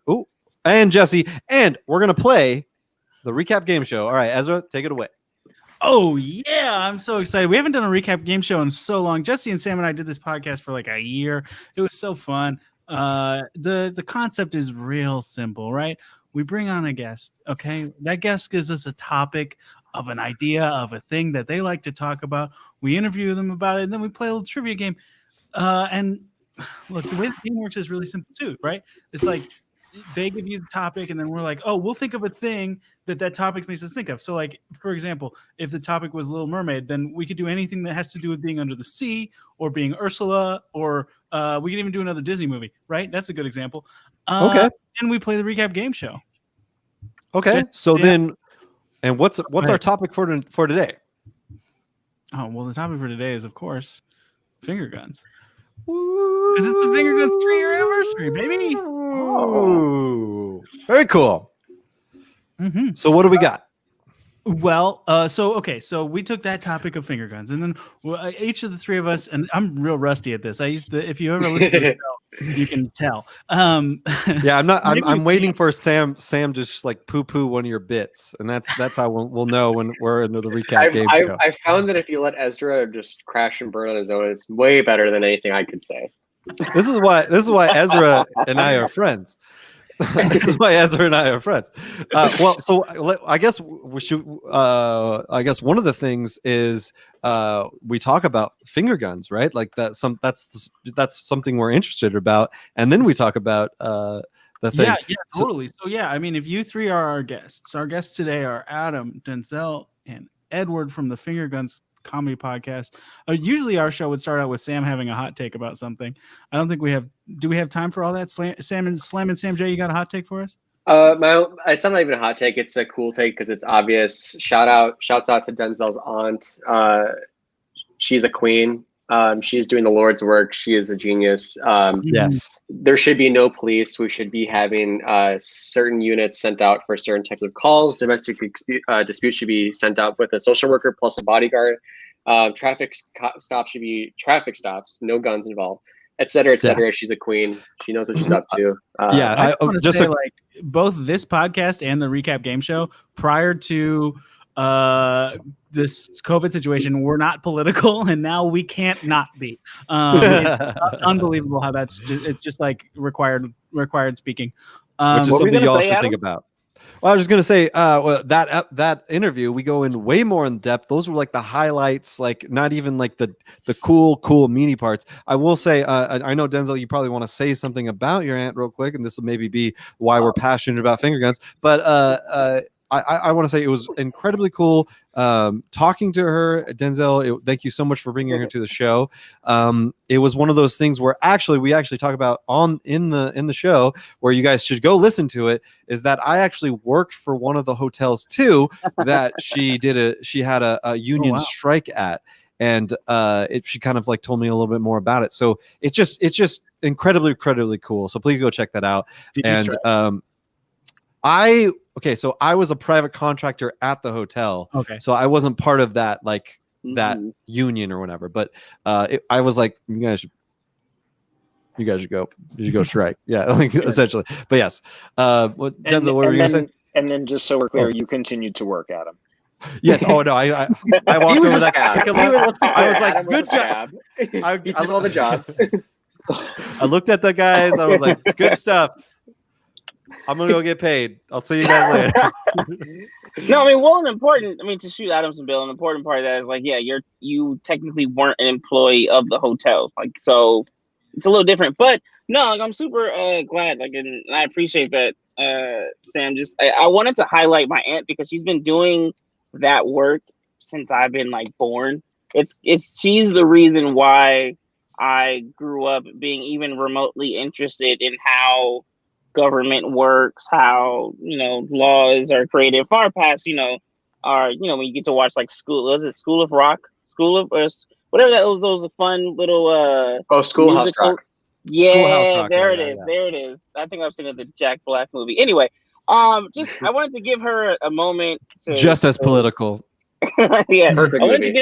Jessie, and we're gonna play the recap game show. All right, Ezra, take it away. Oh yeah, I'm so excited. We haven't done a recap game show in so long. Jessie and Sam and I did this podcast for like a year. It was so fun. The concept is real simple, right? We bring on a guest, okay? That guest gives us a topic of an idea of a thing that they like to talk about. We interview them about it, and then we play a little trivia game. And look, the way the game works is really simple too, right? It's like they give you the topic, and then we're like, oh, we'll think of a thing that topic makes us think of. So, like, for example, if the topic was Little Mermaid, then we could do anything that has to do with being under the sea or being Ursula, or we could even do another Disney movie, right? That's a good example. Okay. And we play the recap game show. Okay. So then, and what's our topic for today? Oh, well, the topic for today is, of course, finger guns. Because it's the Finger Guns 3-year anniversary, baby. Oh, very cool. Mm-hmm. So what do we got? Well, so we took that topic of finger guns, and then each of the three of us, and I'm real rusty at this. I used to, if you ever listen to the show, you can tell. Yeah, I'm not. I'm waiting for Sam just like poo one of your bits, and that's how we'll know when we're into the recap game. I found that if you let Ezra just crash and burn on his own, it's way better than anything I could say. This is why Ezra and I are friends. This is why Ezra and I are friends. Well, so I guess we should. I guess one of the things is we talk about finger guns, right? Like that's something we're interested about, and then we talk about the thing. Yeah, totally. So yeah, I mean, if you three are our guests today are Adam, Denzel, and Edward from the Finger Guns Comedy Podcast. Usually our show would start out with Sam having a hot take about something. I don't think we have. Do we have time for all that? Sam and Sam J, you got a hot take for us? It's not even a hot take. It's a cool take because it's obvious. Shouts out to Denzel's aunt. She's a queen. She's doing the Lord's work. She is a genius. Yes. There should be no police. We should be having certain units sent out for certain types of calls. Domestic disputes should be sent out with a social worker plus a bodyguard. Traffic stops should be traffic stops, no guns involved, et cetera, et cetera. Yeah. She's a queen. She knows what she's up to. I just say, like, both this podcast and the recap game show prior to this COVID situation, we're not political, and now we can't not be. It's unbelievable how it's just like required speaking. Which is something y'all should think about. Well, I was just gonna say, that interview, we go in way more in depth. Those were like the highlights, like not even like the cool meaty parts. I will say, I know Denzel, you probably want to say something about your aunt real quick, and this will maybe be why we're passionate about finger guns. But I want to say it was incredibly cool talking to her, Denzel. Thank you so much for bringing her to the show. It was one of those things where we actually talk about in the show, where you guys should go listen to it, is that I actually worked for one of the hotels too that she had a union strike at, and she kind of like told me a little bit more about it. So it's just incredibly cool. So please go check that out. So I was a private contractor at the hotel. Okay. So I wasn't part of that, like that union or whatever. But I was like, you guys should go strike. Yeah, like essentially. But yes. Denzel, what were you gonna say? And then just so we're clear, you continued to work, Adam. Yes. Oh no, I walked over that. I was like, good job. I did all the jobs. I looked at the guys. I was like, good stuff. I'm gonna go get paid. I'll see you guys later. No, I mean, to shoot Adam some bill, an important part of that is like, yeah, you technically weren't an employee of the hotel, like, so it's a little different. But no, like, I'm super glad, like, and I appreciate that, Sam. Just I wanted to highlight my aunt because she's been doing that work since I've been like born. She's the reason why I grew up being even remotely interested in how government works, how laws are created far past when you get to watch like School of Rock, whatever that was. Those fun little Schoolhouse Rock. Yeah, Schoolhouse Rock, there it is. I think I've seen the Jack Black movie. Anyway, just I wanted to give her a moment to just as political. Yeah, perfect movie.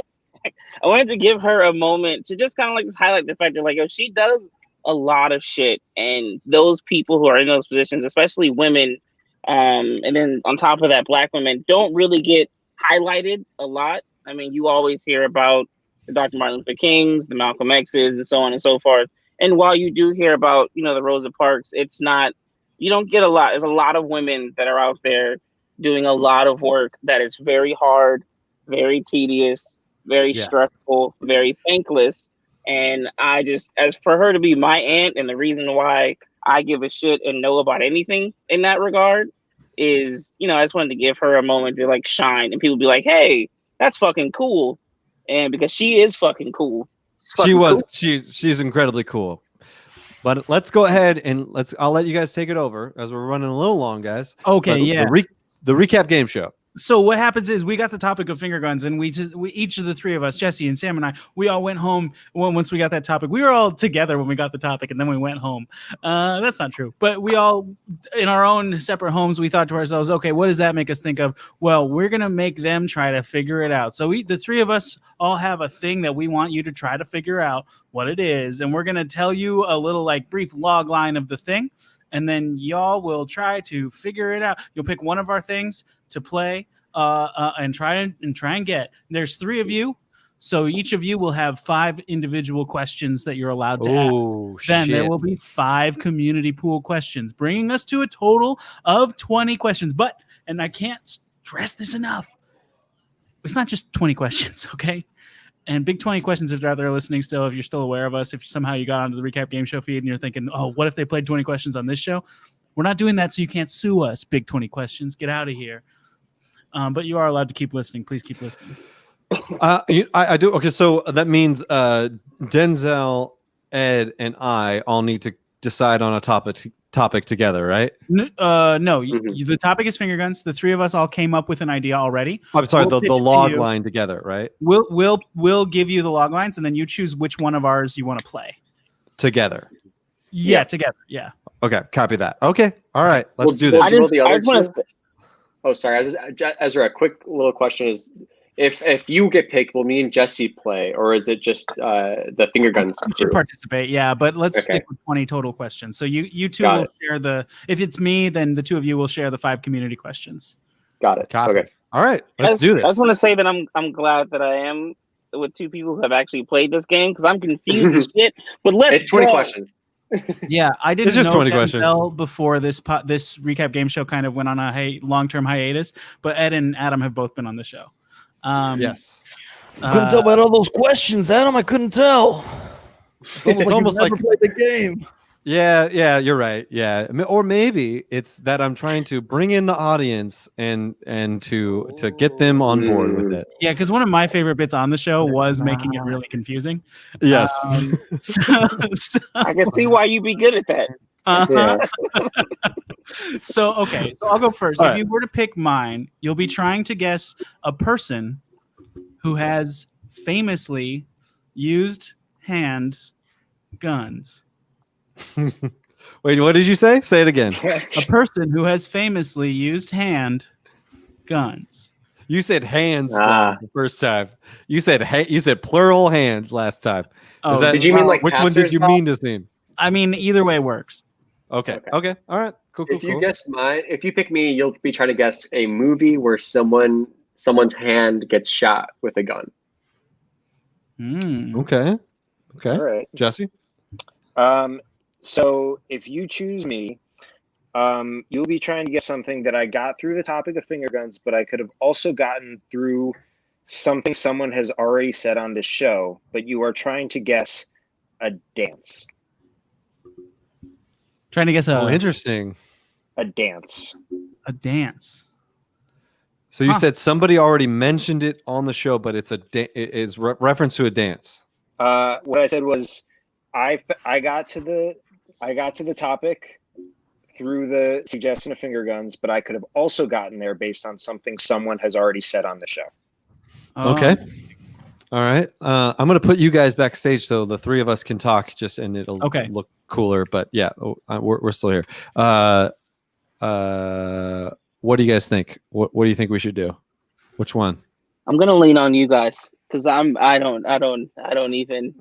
I wanted to give her a moment to just kind of like just highlight the fact that like she does a lot of shit, and those people who are in those positions, especially women, and then on top of that, Black women don't really get highlighted a lot. I mean, you always hear about the Dr. Martin Luther Kings, the Malcolm X's, and so on and so forth. And while you do hear about the Rosa Parks, it's not, you don't get a lot. There's a lot of women that are out there doing a lot of work that is very hard, very tedious, very stressful, very thankless. And I just, as for her to be my aunt, and the reason why I give a shit and know about anything in that regard is, I just wanted to give her a moment to like shine and people be like, hey, that's fucking cool. And because she is fucking cool. She's incredibly cool. But let's go ahead and I'll let you guys take it over as we're running a little long, guys. Okay, The recap game show. So what happens is we got the topic of finger guns, and we each of the three of us, Jesse and Sam and I, we all went home once we got that topic. We were all together when we got the topic, and then we went home. That's not true, but we all, in our own separate homes, we thought to ourselves, okay, what does that make us think of? Well, we're gonna make them try to figure it out. So the three of us all have a thing that we want you to try to figure out what it is, and we're gonna tell you a little like brief log line of the thing. And then y'all will try to figure it out. You'll pick one of our things to play and try and get. There's three of you, so each of you will have 5 individual questions that you're allowed to ask. Then there will be 5 community pool questions, bringing us to a total of 20 questions. And I can't stress this enough, it's not just 20 questions, okay? And big 20 questions if they're out there listening still, if you're still aware of us, if somehow you got onto the Recap Game Show feed and you're thinking, oh, what if they played 20 questions on this show? We're not doing that, so you can't sue us, big 20 questions. Get out of here. But you are allowed to keep listening. Please keep listening. I do. Okay, so that means Denzel, Ed, and I all need to decide on a topic together, right? No. The topic is finger guns. The three of us all came up with an idea already. I'm sorry, the log line together, right? We'll give you the log lines, and then you choose which one of ours you want to play together. Yeah, together. Yeah. Okay, copy that. Okay, all right, let's do this. I just want to. Oh, sorry, Ezra. A quick little question is: if you get picked, will me and Jesse play, or is it just the finger guns? You should participate, yeah. But let's stick with 20 total questions. So you two will share the. If it's me, then the two of you will share the 5 community questions. Got it. Okay. All right, let's do this. I just want to say that I'm glad that I am with 2 people who have actually played this game because I'm confused as shit. But it's 20 questions. Yeah, I didn't know 20 questions before this recap game show kind of went on a long-term hiatus. But Ed and Adam have both been on the show. Yes. Couldn't tell about all those questions, Adam. I couldn't tell. It's almost like played the game. Yeah, you're right. Yeah, or maybe it's that I'm trying to bring in the audience and to get them on board with it. Yeah, because one of my favorite bits on the show was making it really confusing. Yes. I can see why you'd be good at that. So I'll go first. If you were to pick mine, you'll be trying to guess a person who has famously used guns. Wait, what did you say? Say it again. A person who has famously used guns. You said hands the first time. You said plural hands last time. Did you mean like which one did you mean to say? I mean, either way works. Okay. All right. Cool. If you guess mine, if you pick me, you'll be trying to guess a movie where someone's hand gets shot with a gun. Okay. All right. Jesse? So if you choose me, you'll be trying to get something that I got through the topic of finger guns, but I could have also gotten through something someone has already said on this show, but you are trying to guess a dance. Trying to guess interesting. A dance. A dance. So you said somebody already mentioned it on the show, but it's is reference to a dance. What I said was I got to the topic through the suggestion of finger guns, but I could have also gotten there based on something someone has already said on the show. Okay. All right. I'm going to put you guys backstage so the three of us can talk and it'll look cooler. But yeah, we're still here. What do you guys think? What do you think we should do? Which one? I'm going to lean on you guys because I don't even.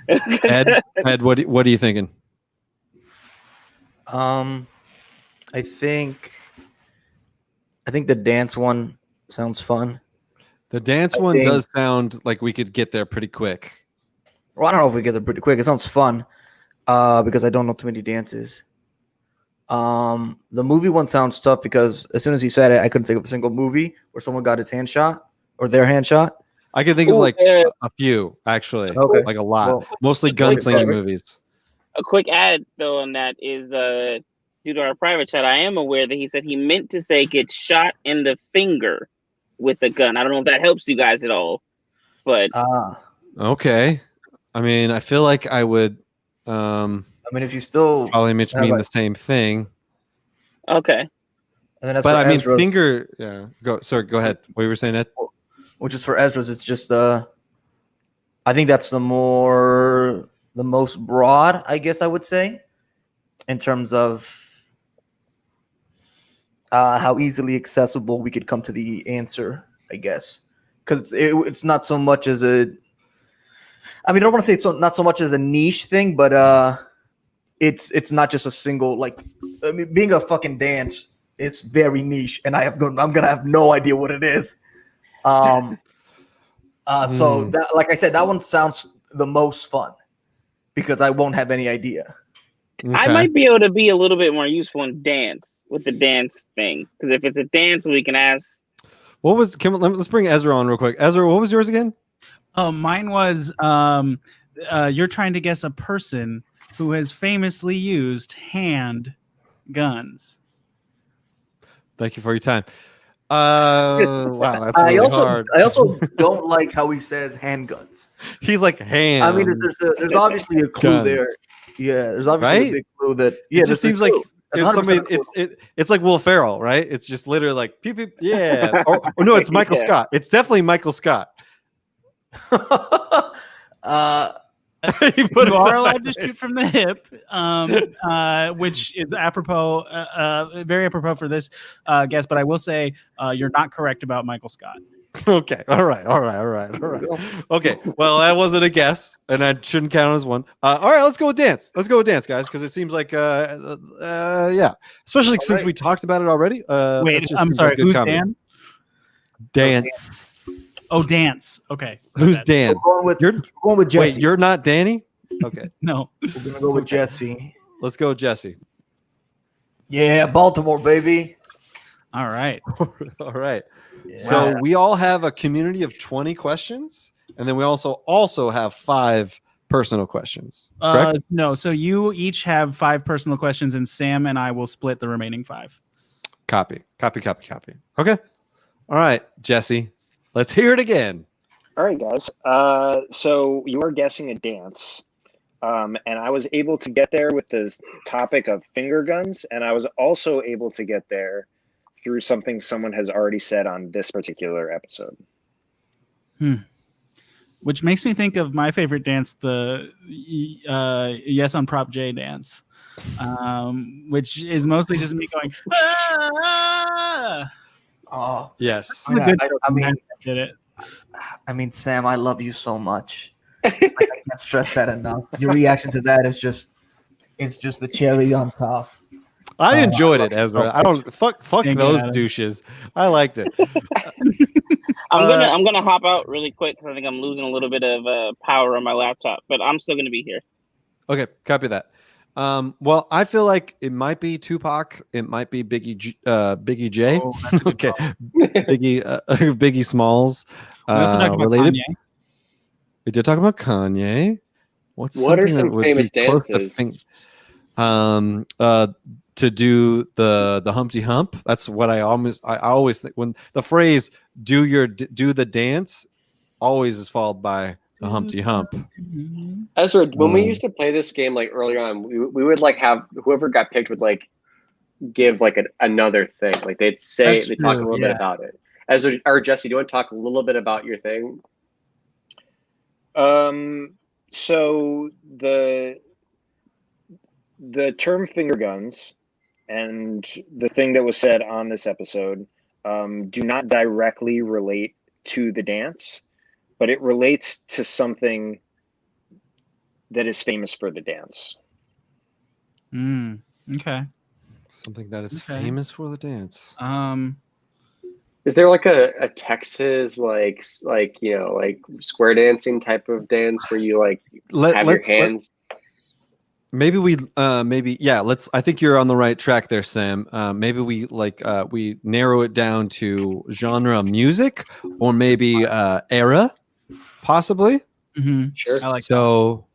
Ed, what are you thinking? I think the dance one sounds fun. The dance one does sound like we could get there pretty quick. Well, I don't know if we get there pretty quick. It sounds fun because I don't know too many dances. The movie one sounds tough because as soon as he said it, I couldn't think of a single movie where someone got his hand shot or their hand shot. I could think of like a few, actually. Okay. Like a lot. Well, mostly gunslinging movies. A quick add though on that is due to our private chat, I am aware that he said he meant to say get shot in the finger with a gun. I don't know if that helps you guys at all, but Okay. I mean, I feel like I would. I mean, if you still probably mean the same thing. Okay. And then but I mean, finger. Yeah. Go. Sorry. Go ahead. What you were saying, Ed? Which is for Ezra's. It's just I think that's the most broad, I guess I would say, in terms of how easily accessible we could come to the answer, I guess, because it's not so much as a. I mean, I don't want to say it's not so much as a niche thing, but it's not just a single like. I mean, being a fucking dance, it's very niche, and I'm gonna have no idea what it is. So that, like I said, that one sounds the most fun because I won't have any idea. Okay. I might be able to be a little bit more useful in dance with the dance thing, because if it's a dance, we can ask. What was? Let's bring Ezra on real quick. Ezra, what was yours again? Mine was you're trying to guess a person who has famously used hand guns. Thank you for your time. Wow, that's really hard. I also don't like how he says handguns. He's like hand. I mean, there's obviously a clue guns. there. Yeah, there's obviously a big clue that. Yeah, it just seems like it's like Will Ferrell, right? It's just literally like peep, peep, yeah. or no, it's Michael Scott. It's definitely Michael Scott. You are allowed to shoot from the hip, which is apropos, very apropos for this guess. But I will say you're not correct about Michael Scott. Okay. All right. Okay. Well, that wasn't a guess, and I shouldn't count as one. All right. Let's go with dance. Let's go with dance, guys, because it seems like, yeah. Especially since we talked about it already. Wait, I'm sorry. Who's Dan? Dance. Oh, dance. Okay. Who's Dan? So you're going with Jesse. Wait, you're not Danny? Okay. No. We're gonna go with Jesse. Let's go with Jesse. Yeah, Baltimore, baby. All right. All right. Yeah. So we all have a community of 20 questions, and then we also have 5 personal questions. Correct? No. So you each have 5 personal questions, and Sam and I will split the remaining 5. Copy. Okay. All right, Jesse. Let's hear it again. All right, guys. So you are guessing a dance. And I was able to get there with this topic of finger guns. And I was also able to get there through something someone has already said on this particular episode. Which makes me think of my favorite dance, the Yes on Prop J dance, which is mostly just me going, ah! Oh, yes. I mean, Sam, I love you so much. I can't stress that enough. Your reaction to that is just the cherry on top. I enjoyed it, Ezra. I don't fuck those douches. I liked it. I'm gonna hop out really quick because I think I'm losing a little bit of power on my laptop, but I'm still gonna be here. Okay, copy that. Well, I feel like it might be Tupac. It might be Biggie J. Oh, okay, Biggie Smalls. We also talked about related. Kanye. We did talk about Kanye. What are some famous dances? To do the Humpty Hump. That's what I always think when the phrase do the dance always is followed by the Humpty Hump. Ezra, when we used to play this game like earlier on, we would like have whoever got picked would like give like another thing. Like they'd say they talk a little bit about it. Ezra or Jesse, do you want to talk a little bit about your thing? So the term finger guns and the thing that was said on this episode do not directly relate to the dance, but it relates to something that is famous for the dance. Okay. Something that is famous for the dance. Is there like a Texas like square dancing type of dance where you like have your hands? Maybe let's. I think you're on the right track there, Sam. Maybe we we narrow it down to genre music, or maybe era, possibly. Mm-hmm. Sure. I like so.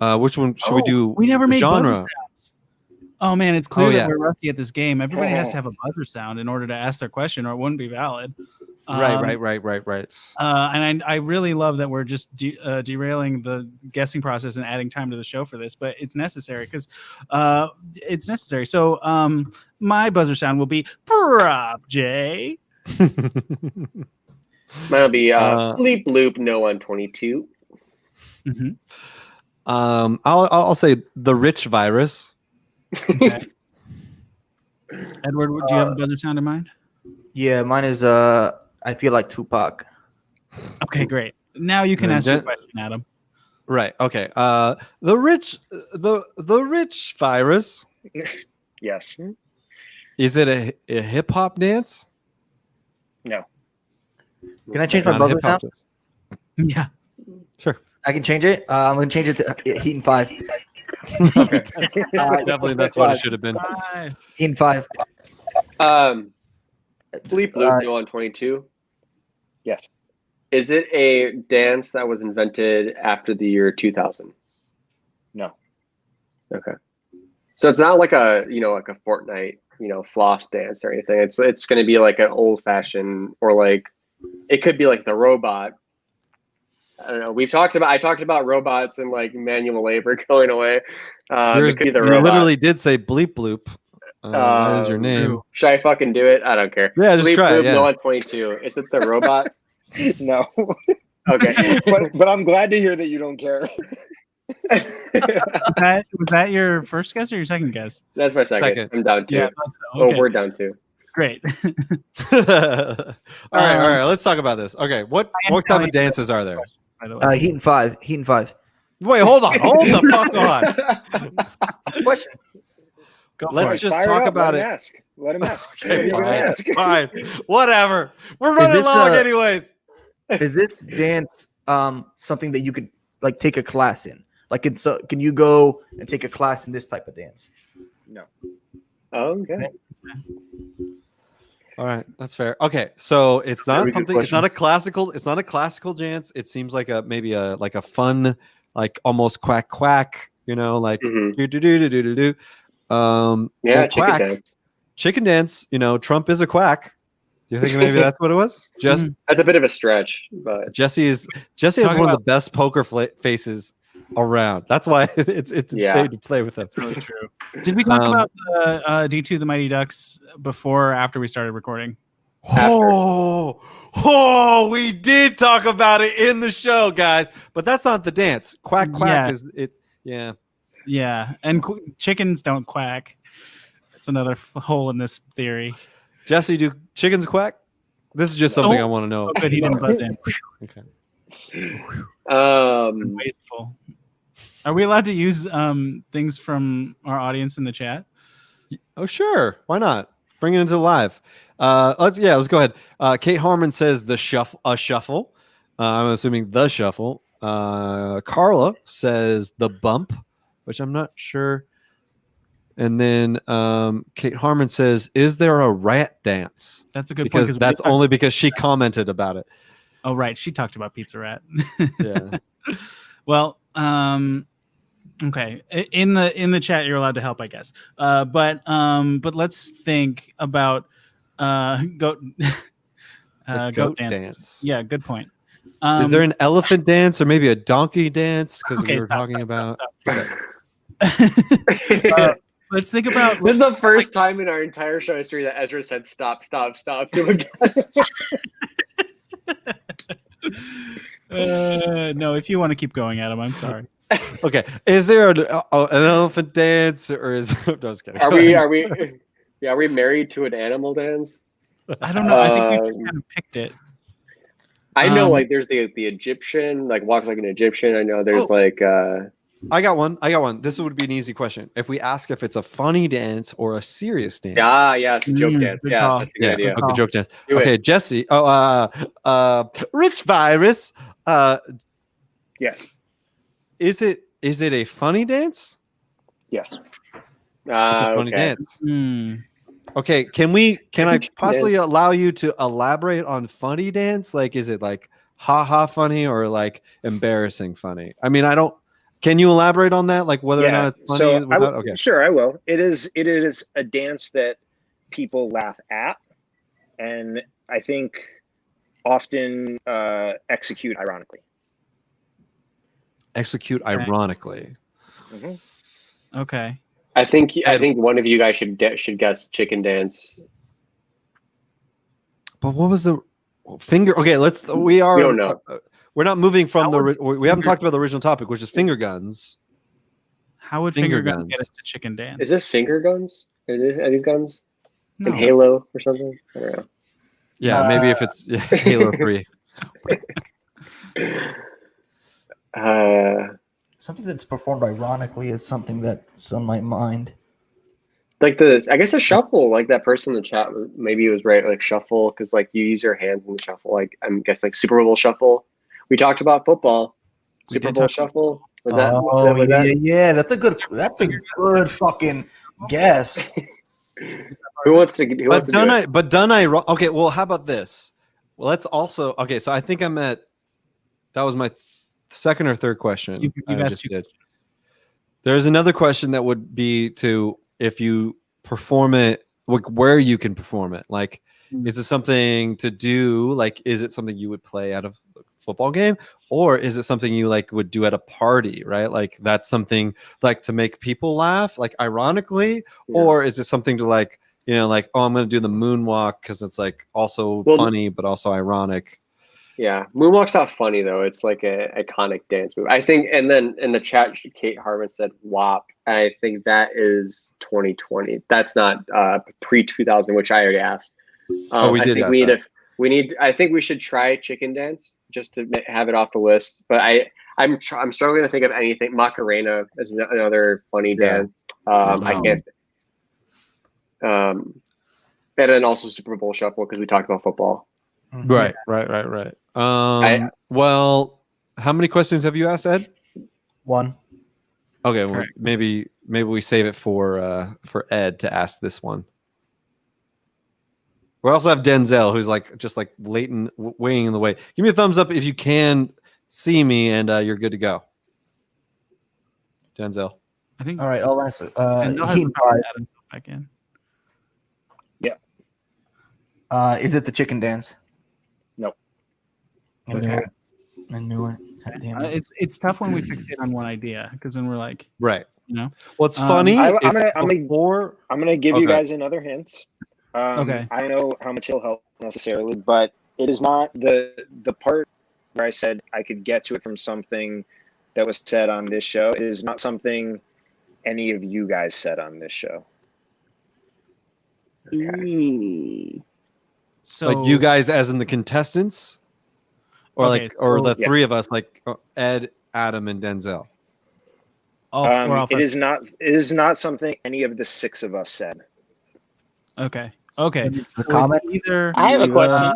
Which one should we do? We never made genre. buzzer sounds. Oh man, it's clear Oh, yeah. that we're rusty at this game. Everybody has to have a buzzer sound in order to ask their question, or it wouldn't be valid. Right. And I really love that we're just derailing the guessing process and adding time to the show for this, but it's necessary because it's necessary. So my buzzer sound will be Prop J. Mine'll be bleep bloop no on 22. Mm-hmm. I'll say the rich virus. Okay. Edward, do you have a buzzer sound in mind? Yeah, mine is I feel like Tupac. Okay, great. Now you can ask your question, Adam. Right. Okay. The rich virus. Yes. Is it a hip hop dance? No. Can I change my buzzer sound? Yeah. Sure. I can change it. I'm going to change it to Heat and 5. Okay. Definitely, that's what it should have been. Heat and 5. Bleep bloop no on 22. Yes. Is it a dance that was invented after the year 2000? No. Okay. So it's not like a like a Fortnite floss dance or anything. It's going to be like an old fashioned, or like it could be like the robot. I don't know. I talked about robots and like manual labor going away. It could be the you robot. literally did say bleep bloop. That is your name. Should I fucking do it? I don't care. Yeah, just bleep try bloop it. Yeah. no on 22. Is it the robot? No. Okay. but I'm glad to hear that you don't care. Was that your first guess or your second guess? That's my second. I'm down 2. Yeah, Oh, we're down 2. Great. All right. Let's talk about this. Okay, what type of dances are there? Heat and 5. Heat and 5. Wait, hold on. Hold the fuck on. Question. Let's just talk about it. Let him ask. Okay, fine. Whatever. We're running long anyways. Is this dance something that you could like take a class in? Like, can you go and take a class in this type of dance? No. Okay. All right, that's fair. Okay, so it's not Very good something. It's question. not a classical. It's not a classical dance. It seems like maybe a fun, like almost quack quack. Like do do do do do do do. Yeah, chicken quack. dance. Chicken dance. Trump is a quack. Do you think maybe that's what it was? Just That's a bit of a stretch, but Jesse has one of the best poker faces around. That's why it's insane to play with him. That's really true. Did we talk about the D2 the Mighty Ducks before or after we started recording? Oh, we did talk about it in the show, guys. But that's not the dance. Quack quack is it's yeah. Yeah, and chickens don't quack. That's another hole in this theory. Jesse, do chickens quack? This is just something I want to know. Oh, good, he didn't buzz in. Okay. Wasteful. Are we allowed to use things from our audience in the chat? Oh, sure. Why not? Bring it into live. Let's go ahead. Kate Harmon says a shuffle. I'm assuming the shuffle. Carla says the bump, which I'm not sure. And then Kate Harmon says, "Is there a rat dance?" That's a good point. Because that's only because she commented about it. Oh, right. She talked about Pizza Rat. Yeah. Well, okay. In the chat, you're allowed to help, I guess. But let's think about goat dance. Yeah, good point. Is there an elephant dance or maybe a donkey dance? Because we were talking about. Let's think about. This is the first time in our entire show history that Ezra said "stop" to a guest. No, if you want to keep going, Adam, I'm sorry. Okay, is there an elephant dance or is? No, I was kidding. Are we married to an animal dance? I don't know. I think we just kind of picked it. I know, like there's the Egyptian, like walk like an Egyptian. I know there's like. I got one. This would be an easy question. If we ask if it's a funny dance or a serious dance. Yeah, it's a joke dance. Good Yeah, call. that's a good idea. Okay, joke dance. Do Okay, it. Jesse. Rich virus. Yes. Is it a funny dance? Yes. Funny dance. Okay, can I possibly allow you to elaborate on funny dance? Like, is it like ha ha funny or like embarrassing funny? I mean, Can you elaborate on that? Like whether or not it's funny? So Okay. Sure, I will. It is a dance that people laugh at, and I think often execute ironically. Execute ironically. Mm-hmm. Okay. I think one of you guys should guess chicken dance. But what was the finger? Okay, we don't know. We're not moving from we haven't talked about the original topic, which is finger guns. How would finger guns get us to chicken dance? Is this finger guns? Are these guns? No. Like Halo or something? I don't know. Yeah, maybe if it's Halo 3. Something that's performed ironically is something that's on my mind. Like I guess a shuffle, like that person in the chat, maybe it was right, like shuffle, because like you use your hands in the shuffle. Like I guess like Super Bowl shuffle. We talked about football. Super Bowl shuffle. Was that? Yeah, that's a good fucking guess. Who wants to do it? But done okay, well, how about this? Well, let's also okay, so I think that was my second or third question. You've asked two. There's another question that would be to if you perform it, like where you can perform it. Like, is it something to do? Like, is it something you would play at a football game, or is it something you like would do at a party? Right? Like that's something like to make people laugh, like ironically, or is it something to like like I'm going to do the moonwalk because it's like also funny but also ironic. Yeah, moonwalk's not funny though. It's like a iconic dance move, I think. And then in the chat, Kate Harmon said WAP. I think that is 2020. That's not pre-2000, which I already asked. We did. I think we should try chicken dance just to have it off the list. But I'm struggling to think of anything. Macarena is another funny dance. I can't. And then also Super Bowl shuffle because we talked about football. Right. Well, how many questions have you asked, Ed? One. Okay, well, maybe we save it for Ed to ask this one. We also have Denzel, who's like just like latent weighing in the way. Give me a thumbs up if you can see me, and you're good to go. Denzel. I think. All right, I'll ask. Back in. Yeah. Is it the chicken dance? No. I knew it. It's tough when we fixate on one idea because then we're like, right. What's funny? I'm gonna give you guys another hint. Okay. I don't know how much he'll help necessarily, but it is not the part where I said I could get to it from something that was said on this show. It is not something any of you guys said on this show. Okay. So like you guys as in the contestants? Or the three of us, like Ed, Adam, and Denzel. It is not something any of the six of us said. Okay. The comments. I have a question.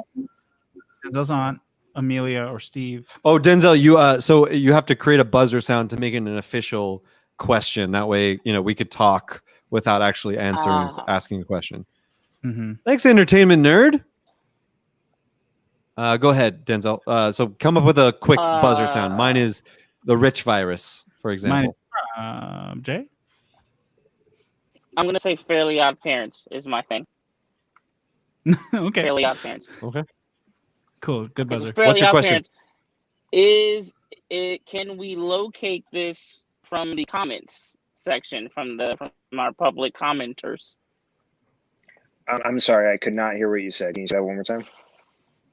Denzel's on Amelia or Steve. Oh, Denzel, so you have to create a buzzer sound to make it an official question. That way, we could talk without actually asking a question. Mm-hmm. Thanks, entertainment nerd. Go ahead, Denzel. So come up with a quick buzzer sound. Mine is the rich virus, for example. Jay? I'm going to say Fairly Odd Parents is my thing. Okay. Fairly Odd Parents. Okay. Cool. Good buzzer. What's your question? Can we locate this from the comments section from our public commenters? I'm sorry, I could not hear what you said. Can you say that one more time?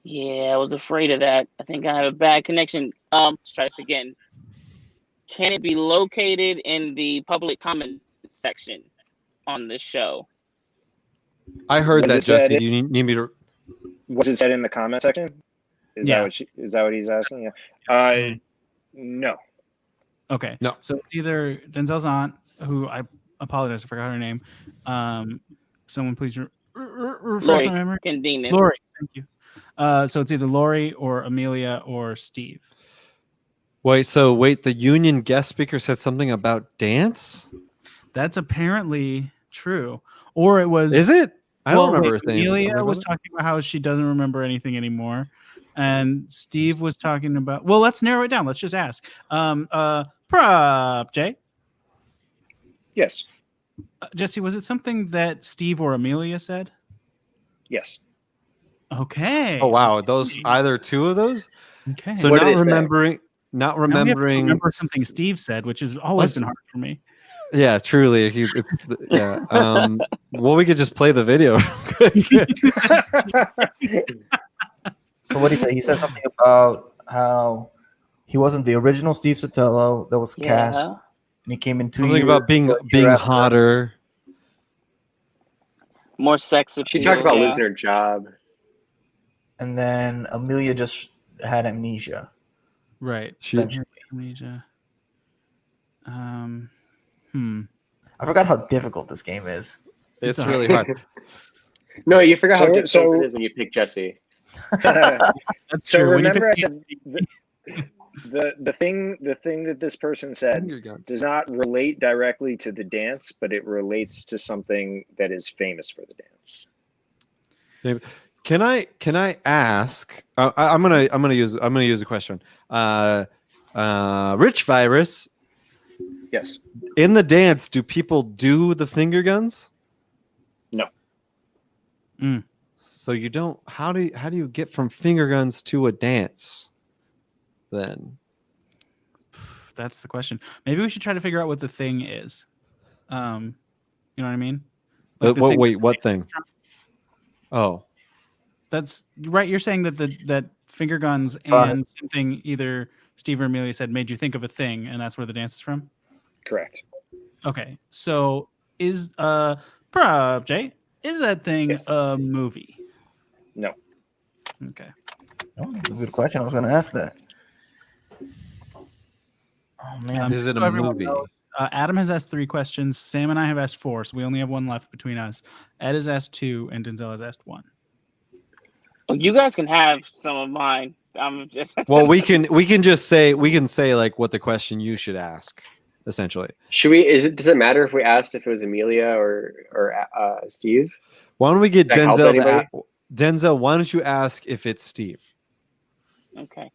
Yeah, I was afraid of that. I think I have a bad connection. Let's try this again. Can it be located in the public comment section on the show? I heard that, Jesse. Do you need me to? Was it said in the comment section? Is that what he's asking? Yeah. No. Okay. No. So it's either Denzel's aunt, who I apologize, I forgot her name. Someone please refresh my memory. Condinus. Lori, thank you. So it's either Lori or Amelia or Steve. Wait, the union guest speaker said something about dance? That's apparently true. Or it was... Is it? I don't remember a thing. Amelia was talking about how she doesn't remember anything anymore. And Steve was talking about. Well, let's narrow it down. Let's just ask. Prop Jay. Yes. Jesse, was it something that Steve or Amelia said? Yes. Okay. Oh wow, those either two of those. Okay. So What did not they say? remembering, Now we have to remember something Steve said, which has always been hard for me. Yeah, truly. Yeah. Well, we could just play the video. So what did he say? He said something about how he wasn't the original Steve Sotelo that was cast, Yeah. and he came in 2 Something years. about being after. hotter. More sex appeal. She talked about yeah. losing her job. And then Amelia just had amnesia. Right. Essentially. Amnesia. I forgot how difficult this game is. It's really hard. No, you forgot how So- difficult so- it is when you pick Jesse. That's So true. When you remember, I pick- said the thing that this person said does not relate directly to the dance, but it relates to something that is famous for the dance. Can I ask? I'm gonna use a question. Rich Virus. Yes. In the dance, do people do the finger guns? No. So you don't. How do you get from finger guns to a dance? Then That's the question. Maybe we should try to figure out what the thing is. You know what I mean? Like the thing- wait, what thing? Oh, That's right. You're saying that that finger guns Fine. and something either Steve or Amelia said made you think of a thing, and that's where the dance is from. Correct. Okay, so is Prop Jay, is that thing Yes. a movie? No. Okay. Oh, that's a good question. I was going to ask that. Oh man, is it so a everyone movie? knows, Adam has asked 3 questions. Sam and I have asked 4, so we only have 1 left between us. Ed has asked 2, and Denzel has asked 1. Well, you guys can have some of mine. I'm just Well, we can say like what the question you should ask, essentially. Should we? Does it matter if we asked if it was Amelia or Steve? Why don't we get Does that help Denzel? anybody? Denzel, why don't you ask if it's Steve? okay.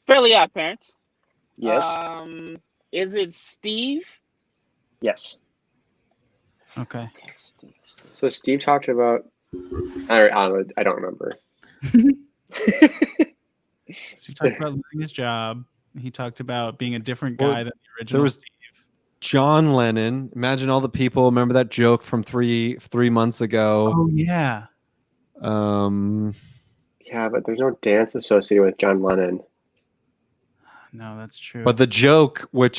Fairly Odd Parents. Yes. Is it Steve? Yes. Okay. Okay, Steve. So Steve talked about. I don't remember. So he talked about losing his job. He talked about being a different guy than the original There was Steve. John Lennon. Imagine all the people. Remember that joke from three months ago? Oh yeah. Yeah, but there's no dance associated with John Lennon. No, that's true. But the joke, was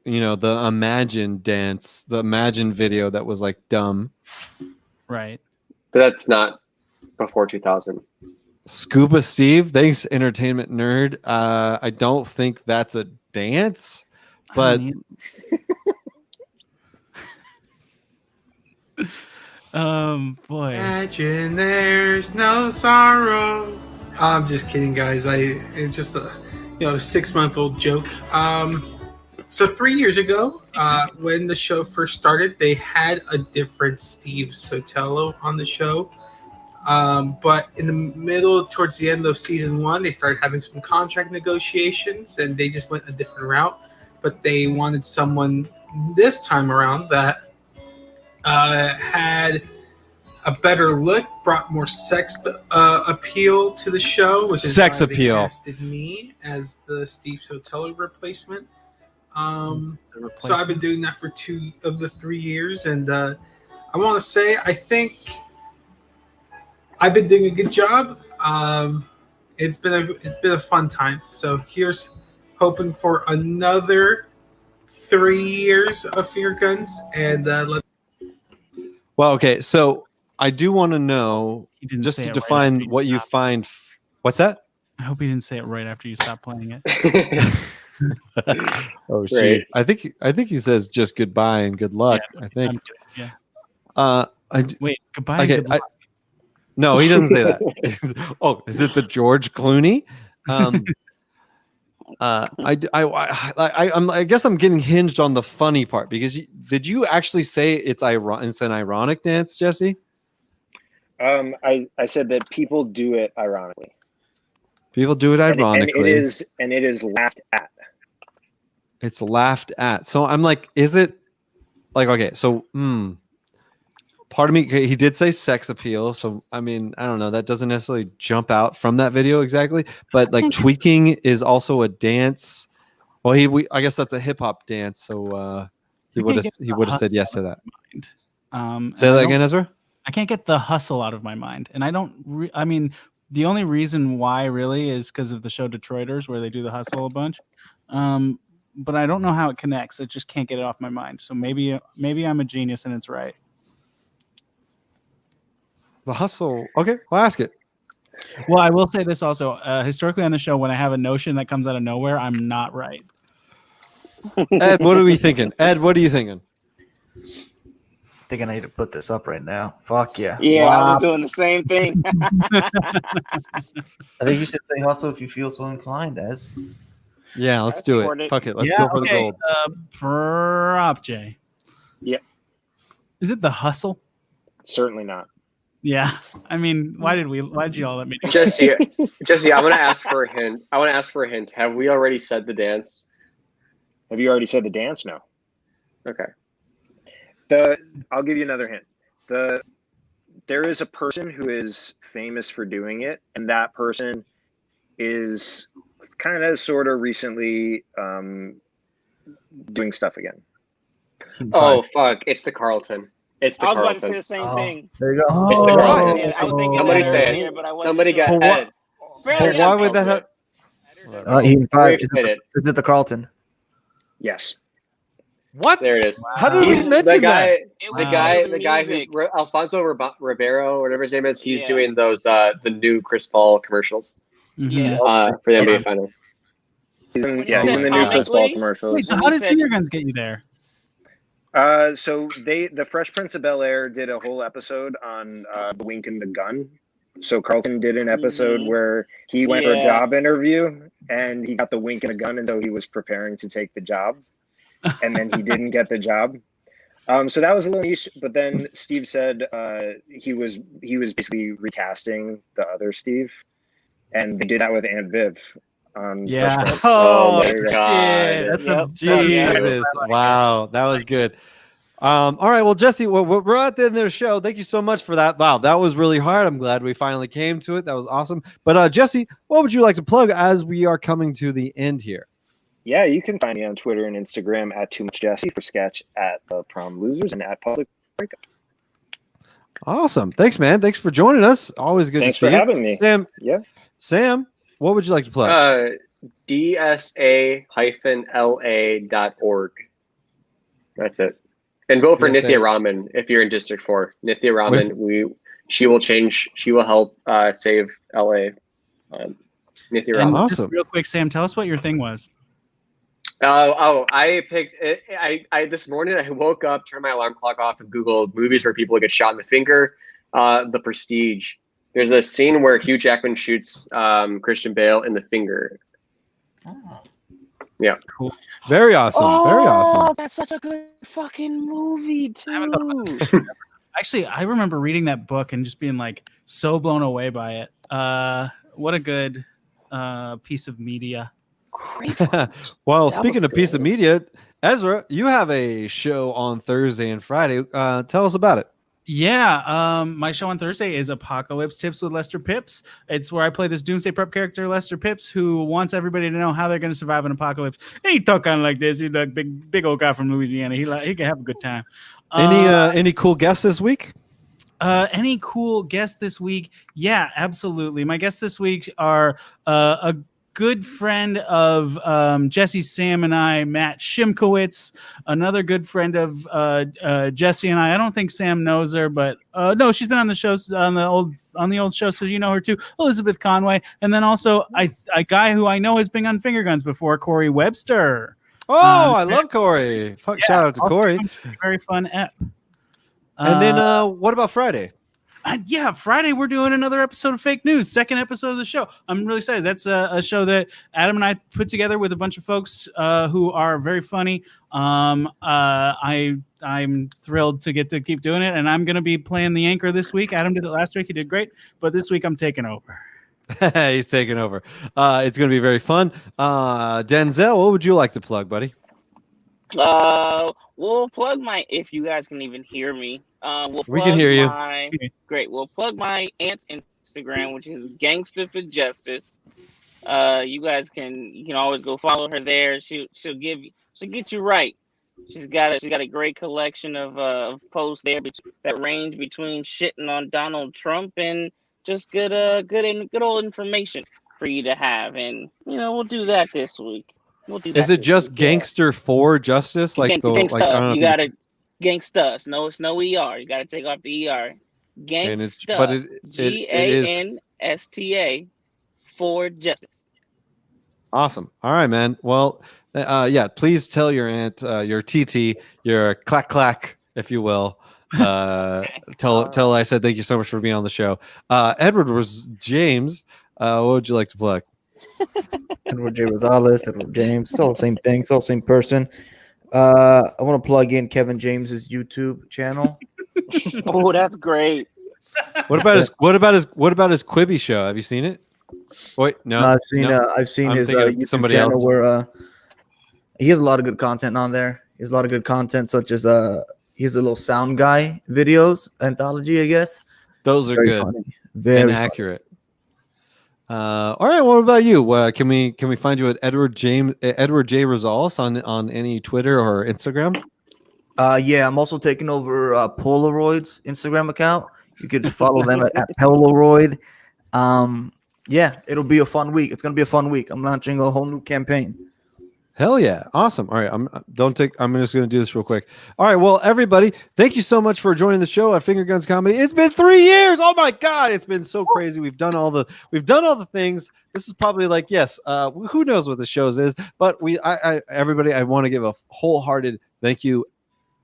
the Imagine dance, the Imagine video that was like dumb. right. But that's not before 2000. Scuba Steve, thanks, entertainment nerd. I don't think that's a dance, but boy. Imagine there's no sorrow. I'm just kidding, guys. It's just a 6-month-old joke. So 3 years ago, when the show first started, they had a different Steve Sotelo on the show. But in the middle, towards the end of season 1, they started having some contract negotiations, and they just went a different route. But they wanted someone this time around that had a better look, brought more sex appeal to the show, which is Sex why they appeal. casted me as the Steve Sotelo replacement. So I've been doing that for 2 of the 3 years, and I want to say I think I've been doing a good job. It's been a fun time. So here's hoping for another 3 years of finger guns, and well, okay. So I do want to know, He didn't just say to it right define after you what you stopped. find. What's that? I hope he didn't say it right after you stopped playing it. Oh Right. shit! I think he says just goodbye and good luck. Yeah, I think. Yeah. Wait. Goodbye. Okay. and good luck. No, he doesn't say that. Oh, is it the George Clooney? I guess I'm getting hinged on the funny part because did you actually say it's an ironic dance, Jesse? I said that people do it ironically. People do it ironically. And it is laughed at. It's laughed at. So I'm like, is it like, okay, so part of me, he did say sex appeal. So, I mean, I don't know. That doesn't necessarily jump out from that video exactly. But like tweaking is also a dance. Well, I guess that's a hip hop dance. So he would have said yes to that. Say that again, Ezra? I can't get the hustle out of my mind. And I don't, I mean, the only reason why really is because of the show Detroiters where they do the hustle a bunch. But I don't know how it connects. I just can't get it off my mind. So maybe I'm a genius and it's right. The hustle. Okay, I'll ask it. Well, I will say this also. Historically on the show, when I have a notion that comes out of nowhere, I'm not right. Ed, what are we thinking? Ed, what are you thinking? I think I need to put this up right now. Fuck yeah. Yeah, Wow. I was doing the same thing. I think you should say hustle if you feel so inclined, Ez. Yeah, let's do it. Fuck it. Let's go for the gold. Prop J. Yep. Is it the hustle? Certainly not. Yeah. I mean, why did you all let me do Jesse, I want to ask for a hint. Have we already said the dance? Have you already said the dance? No. Okay. I'll give you another hint. There is a person who is famous for doing it, and that person is kind of sort of recently doing stuff again. Oh fuck! It's the Carlton. I was about to say the same thing. There you go. It's the Carlton. Yeah, I was thinking Somebody that say earlier, it. but I wasn't Somebody sure. got Ed. Fairly Why would that have? Is it the Carlton? Yes. What? There it is. How did we mention that? The guy who Alfonso Ribeiro, or whatever his name is, he's doing those the new Chris Paul commercials. Yeah. For the NBA Finals. He's in the new Chris Paul commercials. Wait, so how did Finger Guns get you there? So the Fresh Prince of Bel-Air did a whole episode on the wink and the gun. So Carlton did an episode where he went for a job interview and he got the wink and the gun, and so he was preparing to take the job, and then he didn't get the job. So that was a little niche. But then Steve said he was basically recasting the other Steve, and they did that with Aunt Viv. Yeah. Fresh Prince. Oh there you go. God. Jesus. Wow. That was good. All right. Well, Jesse, we're at the end of the show. Thank you so much for that. Wow. That was really hard. I'm glad we finally came to it. That was awesome. But Jesse, what would you like to plug as we are coming to the end here? Yeah, you can find me on Twitter and Instagram at Too Much Jesse, for sketch at the Prom Losers, and at Public Breakup. Awesome. Thanks, man. Thanks for joining us. Always good Thanks to see for you. having me. Sam, what would you like to plug? DSA-LA.org. That's it. And vote for Nithya Raman if you're in District 4. Nithya Raman, she will help save LA. Nithya Raman. Awesome. Real quick, Sam, tell us what your thing was. I picked it. I this morning I woke up, turned my alarm clock off, and Googled movies where people get shot in the finger. The Prestige. There's a scene where Hugh Jackman shoots Christian Bale in the finger. Oh. Yeah. Cool. Very awesome. Very awesome. That's such a good fucking movie too. Actually, I remember reading that book and just being like so blown away by it. What a good piece of media. Well, speaking of piece of media, Ezra, you have a show on Thursday and Friday. Tell us about it. Yeah, my show on Thursday is Apocalypse Tips with Lester Pips. It's where I play this doomsday prep character, Lester Pips, who wants everybody to know how they're going to survive an apocalypse. And he talk kind of like this. He's like big old guy from Louisiana. He can have a good time. Any cool guests this week? Any cool guests this week? Yeah, absolutely. My guests this week are a good friend of Jesse, Sam, and I, Matt Shimkowitz, another good friend of Jesse and I. I don't think Sam knows her, but no, she's been on the shows on the old show, so you know her too, Elizabeth Conway. And then also a guy who I know has been on Finger Guns before, Corey Webster. Oh, I love Corey. Shout out to Corey. Very fun ep. And then what about Friday? Yeah, Friday we're doing another episode of Fake News, second episode of the show. I'm really excited. That's a show that Adam and I put together with a bunch of folks who are very funny. I'm thrilled to get to keep doing it, and I'm going to be playing the anchor this week. Adam did it last week. He did great, but this week I'm taking over. He's taking over. It's going to be very fun. Denzel, what would you like to plug, buddy? We'll plug my, if you guys can even hear me. We can hear you. Great. We'll plug my aunt's Instagram, which is Gangster for Justice. You guys you can always go follow her there. She'll get you right. She's got a great collection of posts there that range between shitting on Donald Trump and just good old information for you to have. And we'll do that this week. We'll do that. Is it just Gangster for Justice? Like Gangsta. You gotta Gangsta. No, it's no ER. You gotta take off the ER. Gangsta. GANSTA for Justice. Awesome. All right, man. Well, please tell your aunt, your TT, your clack, if you will. Tell I said thank you so much for being on the show. Edward was James. What would you like to plug? Edward J. Rosales, Edward James. It's all the same thing. It's all the same person. I want to plug in Kevin James's YouTube channel. Oh, that's great. What about his Quibi show? Have you seen it? Wait, no. I've seen his YouTube channel where he has a lot of good content on there. He has a lot of good content, such as he has a little sound guy videos anthology, I guess. Those are very good, funny. Very and accurate. All right, what about you? Can we find you at Edward J. Rosales on any Twitter or Instagram? Yeah, I'm also taking over Polaroid's Instagram account. You could follow them at Polaroid. Yeah, it'll be a fun week. It's gonna be a fun week. I'm launching a whole new campaign. Hell yeah. Awesome. All right. I'm just going to do this real quick. All right. Well, everybody, thank you so much for joining the show at Finger Guns Comedy. It's been 3 years. Oh my God. It's been so crazy. We've done all the things. This is probably like, yes, who knows what the shows is, but everybody, I want to give a wholehearted thank you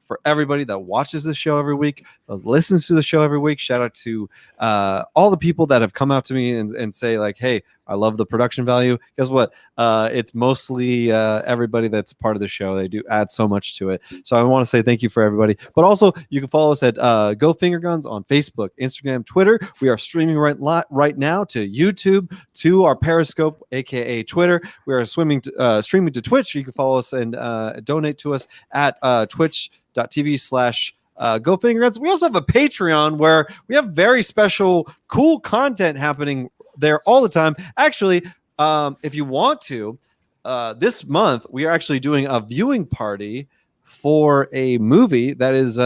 for everybody that watches the show every week, that listens to the show every week. Shout out to all the people that have come out to me and say like, hey, I love the production value. Guess what? It's mostly everybody that's part of the show. They do add so much to it. So I want to say thank you for everybody. But also, you can follow us at Go Finger Guns on Facebook, Instagram, Twitter. We are streaming right now to YouTube, to our Periscope, aka Twitter. We are streaming to Twitch. You can follow us and donate to us at twitch.tv/Go Finger Guns. We also have a Patreon where we have very special, cool content happening there all the time. Actually, if you want to, this month we are actually doing a viewing party for a movie that is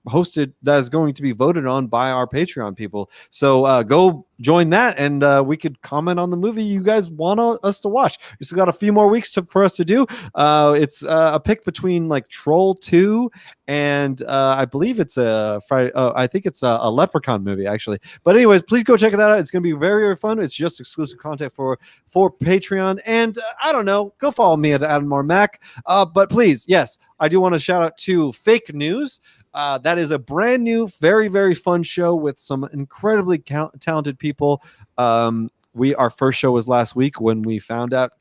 hosted, that is going to be voted on by our Patreon people. So go join that, and we could comment on the movie you guys want us to watch. We still got a few more weeks for us to do. It's a pick between like Troll 2 and I believe it's a Friday. I think it's a Leprechaun movie actually. But anyways, please go check that out. It's going to be very, very fun. It's just exclusive content for Patreon. And I don't know, go follow me at Adam R. Mac. But please, yes, I do want to shout out to Fake News. That is a brand new, very, very fun show with some incredibly talented people. Our first show was last week when we found out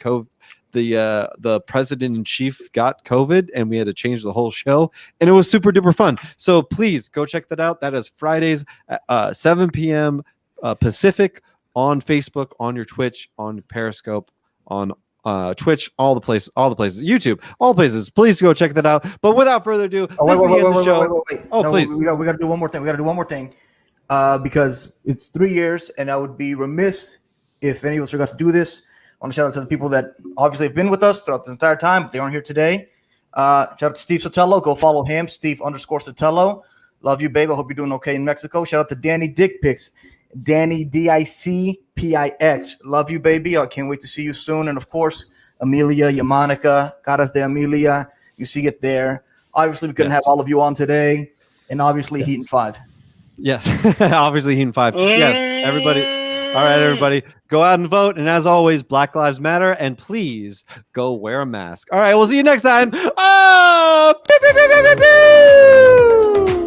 the president in chief got COVID, and we had to change the whole show, and it was super duper fun. So please go check that out. That is Fridays at 7 p.m. Pacific on Facebook, on your Twitch, on Periscope, on Twitch, all the places, YouTube, all places. Please go check that out. But without further ado, wait. No, please. We got to do one more thing. Because it's 3 years, and I would be remiss if any of us forgot to do this. I want to shout out to the people that obviously have been with us throughout this entire time, but they aren't here today. Shout out to Steve Sotelo. Go follow him, Steve_Sotelo. Love you, babe. I hope you're doing okay in Mexico. Shout out to Danny Dickpix. Danny DICPIX. Love you, baby. I can't wait to see you soon. And of course, Amelia, Yamanica, Caras de Amelia. You see it there. Obviously, we couldn't have all of you on today. And obviously, Heat and 5. Yes, obviously Heat and 5. Yes, everybody. All right, everybody, go out and vote. And as always, Black Lives Matter. And please go wear a mask. All right, we'll see you next time. Oh, pew, pew, pew, pew, pew, pew.